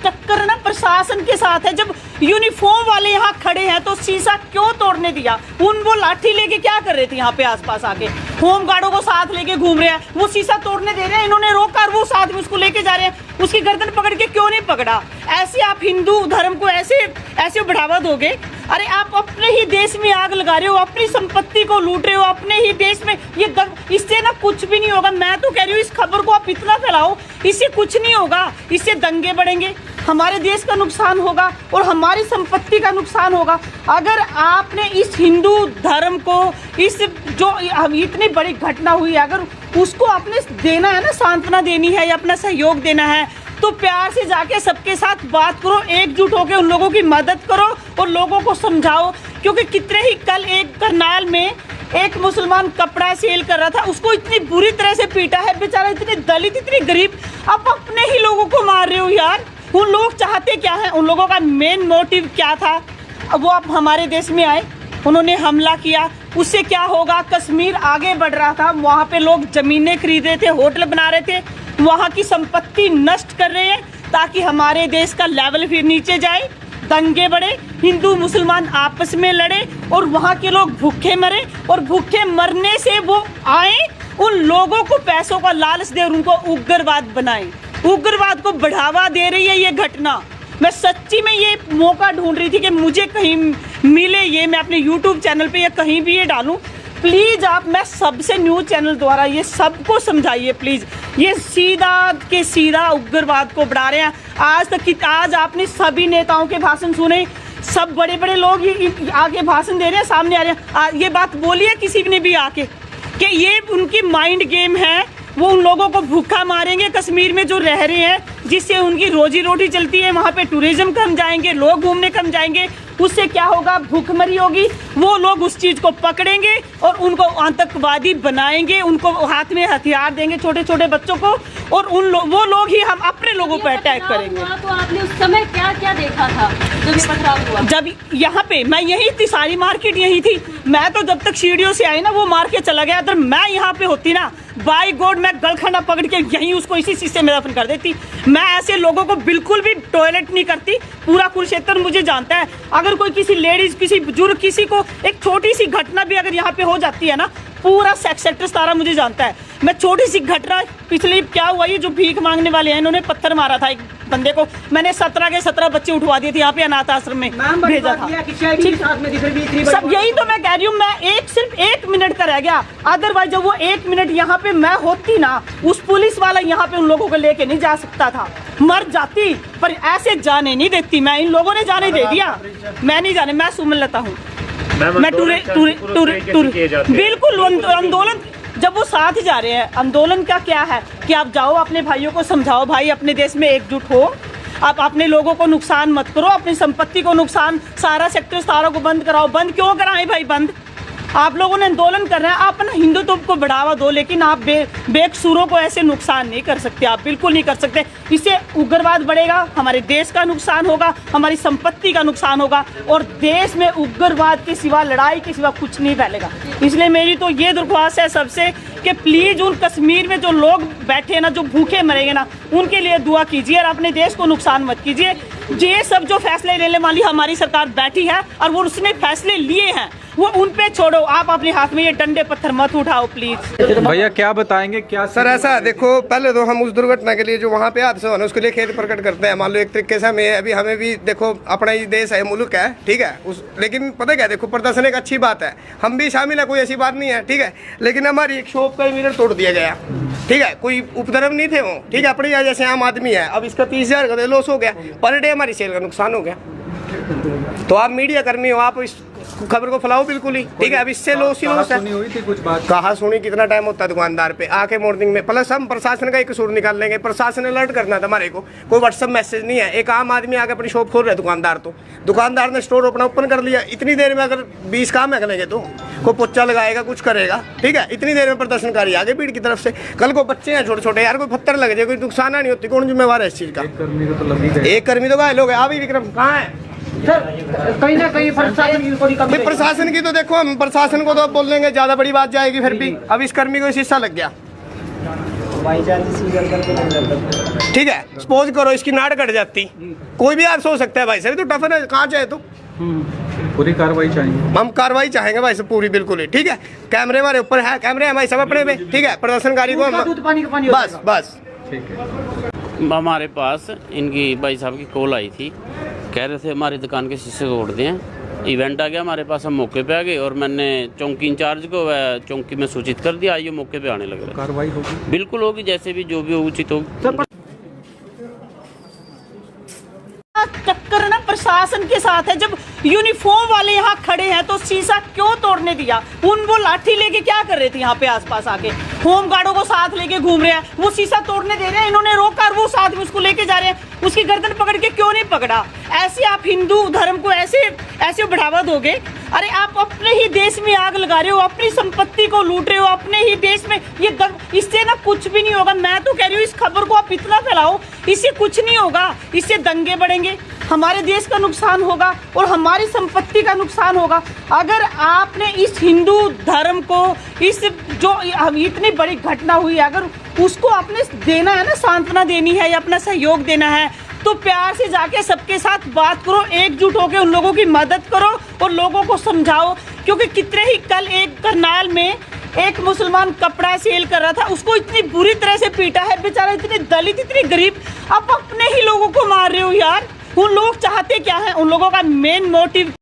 टक्कर ना प्रशासन के साथ है। जब यूनिफॉर्म वाले यहाँ खड़े हैं तो शीशा क्यों तोड़ने दिया? वो लाठी लेके क्या कर रहे थे यहाँ पे आसपास आके? होम गार्डों को साथ लेके घूम रहे हैं, वो शीशा तोड़ने दे रहे हैं, इन्होंने रोका और वो साथ में उसको लेके जा रहे हैं। उसकी गर्दन पकड़ के क्यों नहीं पकड़ा? ऐसे आप हिंदू धर्म को ऐसे बढ़ावा दोगे? अरे आप अपने ही देश में आग लगा रहे हो, अपनी संपत्ति को लूट रहे हो अपने ही देश में। ये इससे ना कुछ भी नहीं होगा। मैं तो कह रही हूँ इस खबर को आप इतना फैलाओ, इससे कुछ नहीं होगा। इससे दंगे बढ़ेंगे, हमारे देश का नुकसान होगा और हमारी संपत्ति का नुकसान होगा। अगर आपने इस हिंदू धर्म को, इस जो इतनी बड़ी घटना हुई है, अगर उसको आपने देना है ना, सांत्वना देनी है या अपना सहयोग देना है, तो प्यार से जाके सबके साथ बात करो, एकजुट होकर उन लोगों की मदद करो और लोगों को समझाओ। क्योंकि कितने ही कल एक करनाल में एक मुसलमान कपड़ा सेल कर रहा था, उसको इतनी बुरी तरह से पीटा है बेचारा, इतने दलित, इतनी गरीब। आप अपने ही लोगों को मार रहे हो यार। उन लोग चाहते क्या है, उन लोगों का मेन मोटिव क्या था? अब वो आप हमारे देश में आए, उन्होंने हमला किया, उससे क्या होगा? कश्मीर आगे बढ़ रहा था, वहाँ पे लोग ज़मीनें खरीद रहे थे, होटल बना रहे थे, वहाँ की संपत्ति नष्ट कर रहे हैं ताकि हमारे देश का लेवल फिर नीचे जाए, दंगे बढ़े, हिंदू मुसलमान आपस में लड़े और वहाँ के लोग भूखे मरे। और भूखे मरने से वो आए, उन लोगों को पैसों का लालच दे और उनको उग्रवाद बनाए। उग्रवाद को बढ़ावा दे रही है ये घटना। मैं सच्ची में ये मौका ढूंढ रही थी कि मुझे कहीं मिले ये, मैं अपने YouTube चैनल पे या कहीं भी ये डालूं। प्लीज़ आप, मैं सबसे न्यूज़ चैनल द्वारा ये सबको समझाइए प्लीज़। ये सीधा के सीधा उग्रवाद को बढ़ा रहे हैं। आज आपने सभी नेताओं के भाषण सुने, सब बड़े बड़े लोग ये आके भाषण दे रहे हैं, सामने आ रहे हैं। ये बात बोली है किसी ने भी आके कि ये उनकी माइंड गेम है, वो उन लोगों को भूखा मारेंगे कश्मीर में जो रह रहे हैं, जिससे उनकी रोजी रोटी चलती है। वहाँ पे टूरिज्म कम जाएंगे, लोग घूमने कम जाएंगे, उससे क्या होगा? भूखमरी होगी। वो लोग उस चीज़ को पकड़ेंगे और उनको आतंकवादी बनाएंगे, उनको हाथ में हथियार देंगे छोटे छोटे बच्चों को, और वो लोग ही हम अपने लोगों पर अटैक करेंगे। तो आपने उस समय क्या क्या देखा था जब ये पथराव हुआ? जब यहाँ पे मैं यही थी, सारी मार्केट यही थी। मैं तो जब तक सीढ़ियों से आई ना, वो मार के चला गया। अगर मैं यहाँ पे होती ना, बाय गॉड, मैं गलखंडा पकड़ के यहीं उसको इसी शीशे में दफन कर देती। मैं ऐसे लोगों को बिल्कुल भी टॉयलेट नहीं करती। पूरा कुरुक्षेत्र मुझे जानता है। अगर कोई किसी लेडीज, किसी बुजुर्ग, किसी को एक छोटी सी घटना भी अगर यहाँ पे हो जाती है ना, पूरा सेक्टर सारा मुझे जानता है। मैं छोटी सी घटना, पिछले क्या हुआ, ये जो भीख मांगने वाले हैं, इन्होंने पत्थर मारा था एक बंदे को, मैंने 17 के 17 बच्चे उठवा दिए थे यहाँ पे अनाथ आश्रम में भेजा था। सब यही तो मैं कह रही हूँ। मैं सिर्फ 1 मिनट का रह गया, अदरवाइज जब वो 1 मिनट यहाँ पे मैं होती ना, उस पुलिस वाला यहाँ पे उन लोगों को लेके नहीं जा सकता था, मर जाती। पर ऐसे जाने नहीं देती मैं, इन लोगों ने जाने दे दिया, मैं नहीं जाने। मैं सुमनलता हूँ, मैं बिल्कुल आंदोलन, जब वो साथ जा रहे हैं, आंदोलन का क्या है कि आप जाओ अपने भाइयों को समझाओ, भाई अपने देश में एकजुट हो, आप अपने लोगों को नुकसान मत करो, अपनी संपत्ति को नुकसान, सारा सेक्टर सारा को बंद कराओ। बंद क्यों कराएं भाई? बंद आप लोगों ने आंदोलन कर रहे हैं, आप ना हिंदुत्व को बढ़ावा दो, लेकिन आप बेकसूरों को ऐसे नुकसान नहीं कर सकते, आप बिल्कुल नहीं कर सकते। इससे उग्रवाद बढ़ेगा, हमारे देश का नुकसान होगा, हमारी संपत्ति का नुकसान होगा, और देश में उग्रवाद के सिवा, लड़ाई के सिवा कुछ नहीं फैलेगा। इसलिए मेरी तो ये दरख्वास्त है सबसे कि प्लीज़ उन कश्मीर में जो लोग बैठे ना, जो भूखे मरेंगे ना, उनके लिए दुआ कीजिए और अपने देश को नुकसान मत कीजिए। ये सब जो फैसले लेने वाली हमारी सरकार बैठी है और वो उसने फैसले लिए हैं, वो उन पे छोड़ो। आप अपने हाथ में ये डंडे पत्थर मत उठाओ प्लीज। भैया क्या बताएंगे, क्या सर ऐसा देखो, पहले तो हम उस दुर्घटना के लिए जो वहाँ पे हादसा हुआ उसके लिए खेद प्रकट करते हैं। मान लो एक तरीके से हमें भी देखो, अपना ही देश है, मुल्क है, ठीक है, लेकिन पता क्या, देखो प्रदर्शन एक अच्छी बात है, हम भी शामिल है, कोई ऐसी बात नहीं है, ठीक है, लेकिन हमारी एक शॉप का मिरर तोड़ दिया गया, ठीक है, कोई उपद्रव नहीं थे वो, ठीक है, अपने यहाँ जैसे आम आदमी है, अब इसका 30,000 का लॉस हो गया, पर डे हमारी सेल का नुकसान हो गया। तो आप मीडिया कर्मी हो, आप इस खबर को फैलाओ बिल्कुल ही, ठीक है। अब इससे लॉस ही लॉस है। हुई थी कुछ बात, कहाँ सुनी, कितना टाइम होता है दुकानदार पे आके मॉर्निंग में। प्लस हम प्रशासन का एक कसूर निकाल लेंगे, प्रशासन अलर्ट करना था हमारे को, कोई व्हाट्सएप मैसेज नहीं है। एक आम आदमी आके अपनी शॉप खोल रहा है, दुकानदार, तो दुकानदार ने स्टोर अपना ओपन कर लिया, इतनी देर में अगर 20 काम है करेंगे तो कोई पोचा लगाएगा, कुछ करेगा, ठीक है, इतनी देर में प्रदर्शनकारी आगे भीड़ की तरफ से। कल को बच्चे हैं छोटे छोटे, यार कोई पत्थर लग जाए, कोई नुकसान नहीं होती, कौन जिम्मेवार है इस चीज़ का? एक कर्मी तो घायल हो गया। अभी विक्रम कहाँ है सर? कहीं ना कहीं प्रशासन की थोड़ी कमी। प्रशासन की तो देखो, हम प्रशासन को तो अब बोल देंगे, ज्यादा बड़ी बात जाएगी फिर भी। अब इस कर्मी को शीशा लग गया, ठीक है, सपोज करो इसकी नाड़ कट जाती, कोई भी हादसा हो सकता है भाई साहब, तो टफन है, कहाँ चाहे तो पूरी कार्रवाई चाहिए, हम कार्रवाई चाहेंगे भाई साहब पूरी, बिल्कुल ही, ठीक है। कैमरे हमारे ऊपर है, कैमरे हमारे सब अपने में, ठीक है, प्रदर्शनकारी को हम बस बस ठीक है। हमारे पास इनकी भाई साहब की कॉल आई थी, कह रहे थे हमारी दुकान के शीशे तोड़ दें, इवेंट आ गया हमारे पास, हम मौके पे आ गए और मैंने चौकी इंचार्ज को चौकी में सूचित कर दिया, आइए मौके पे आने लग रहा कार्रवाई होगी। है। बिल्कुल होगी, जैसे भी जो भी उचित होगी। टक्कर ना प्रशासन के साथ है। जब यूनिफॉर्म वाले यहाँ खड़े हैं तो शीशा क्यों तोड़ने दिया? वो लाठी लेके क्या कर रहे थे यहाँ पे आसपास आके? होम गार्डों को साथ लेके घूम रहे हैं, वो शीशा तोड़ने दे रहे हैं, इन्होंने रोका और वो साथ में उसको लेके जा रहे हैं। उसकी गर्दन पकड़ के क्यों नहीं पकड़ा? ऐसे आप हिंदू धर्म को ऐसे बढ़ावा दोगे? अरे आप अपने ही देश में आग लगा रहे हो, अपनी संपत्ति को लूट रहे हो, अपने ही देश में इससे ना कुछ भी नहीं होगा। मैं तो कह रही हूँ इस खबर को आप इतना फैलाओ, इससे कुछ नहीं होगा, इससे दंगे बढ़ेंगे, हमारे देश का नुकसान होगा और हमारी संपत्ति का नुकसान होगा। अगर आपने इस हिंदू धर्म को, इस जो इतनी बड़ी घटना हुई है, अगर उसको आपने देना है ना, सांत्वना देनी है या अपना सहयोग देना है, तो प्यार से जाके सबके साथ बात करो, एकजुट होकर उन लोगों की मदद करो और लोगों को समझाओ। क्योंकि कितने ही कल एक करनाल में एक मुसलमान कपड़ा सेल कर रहा था, उसको इतनी बुरी तरह से पीटा है बेचारा, इतने दलित, इतने गरीब। आप अपने ही लोगों को मार रहे हो यार। उन लोग चाहते क्या है? उन लोगों का मेन मोटिव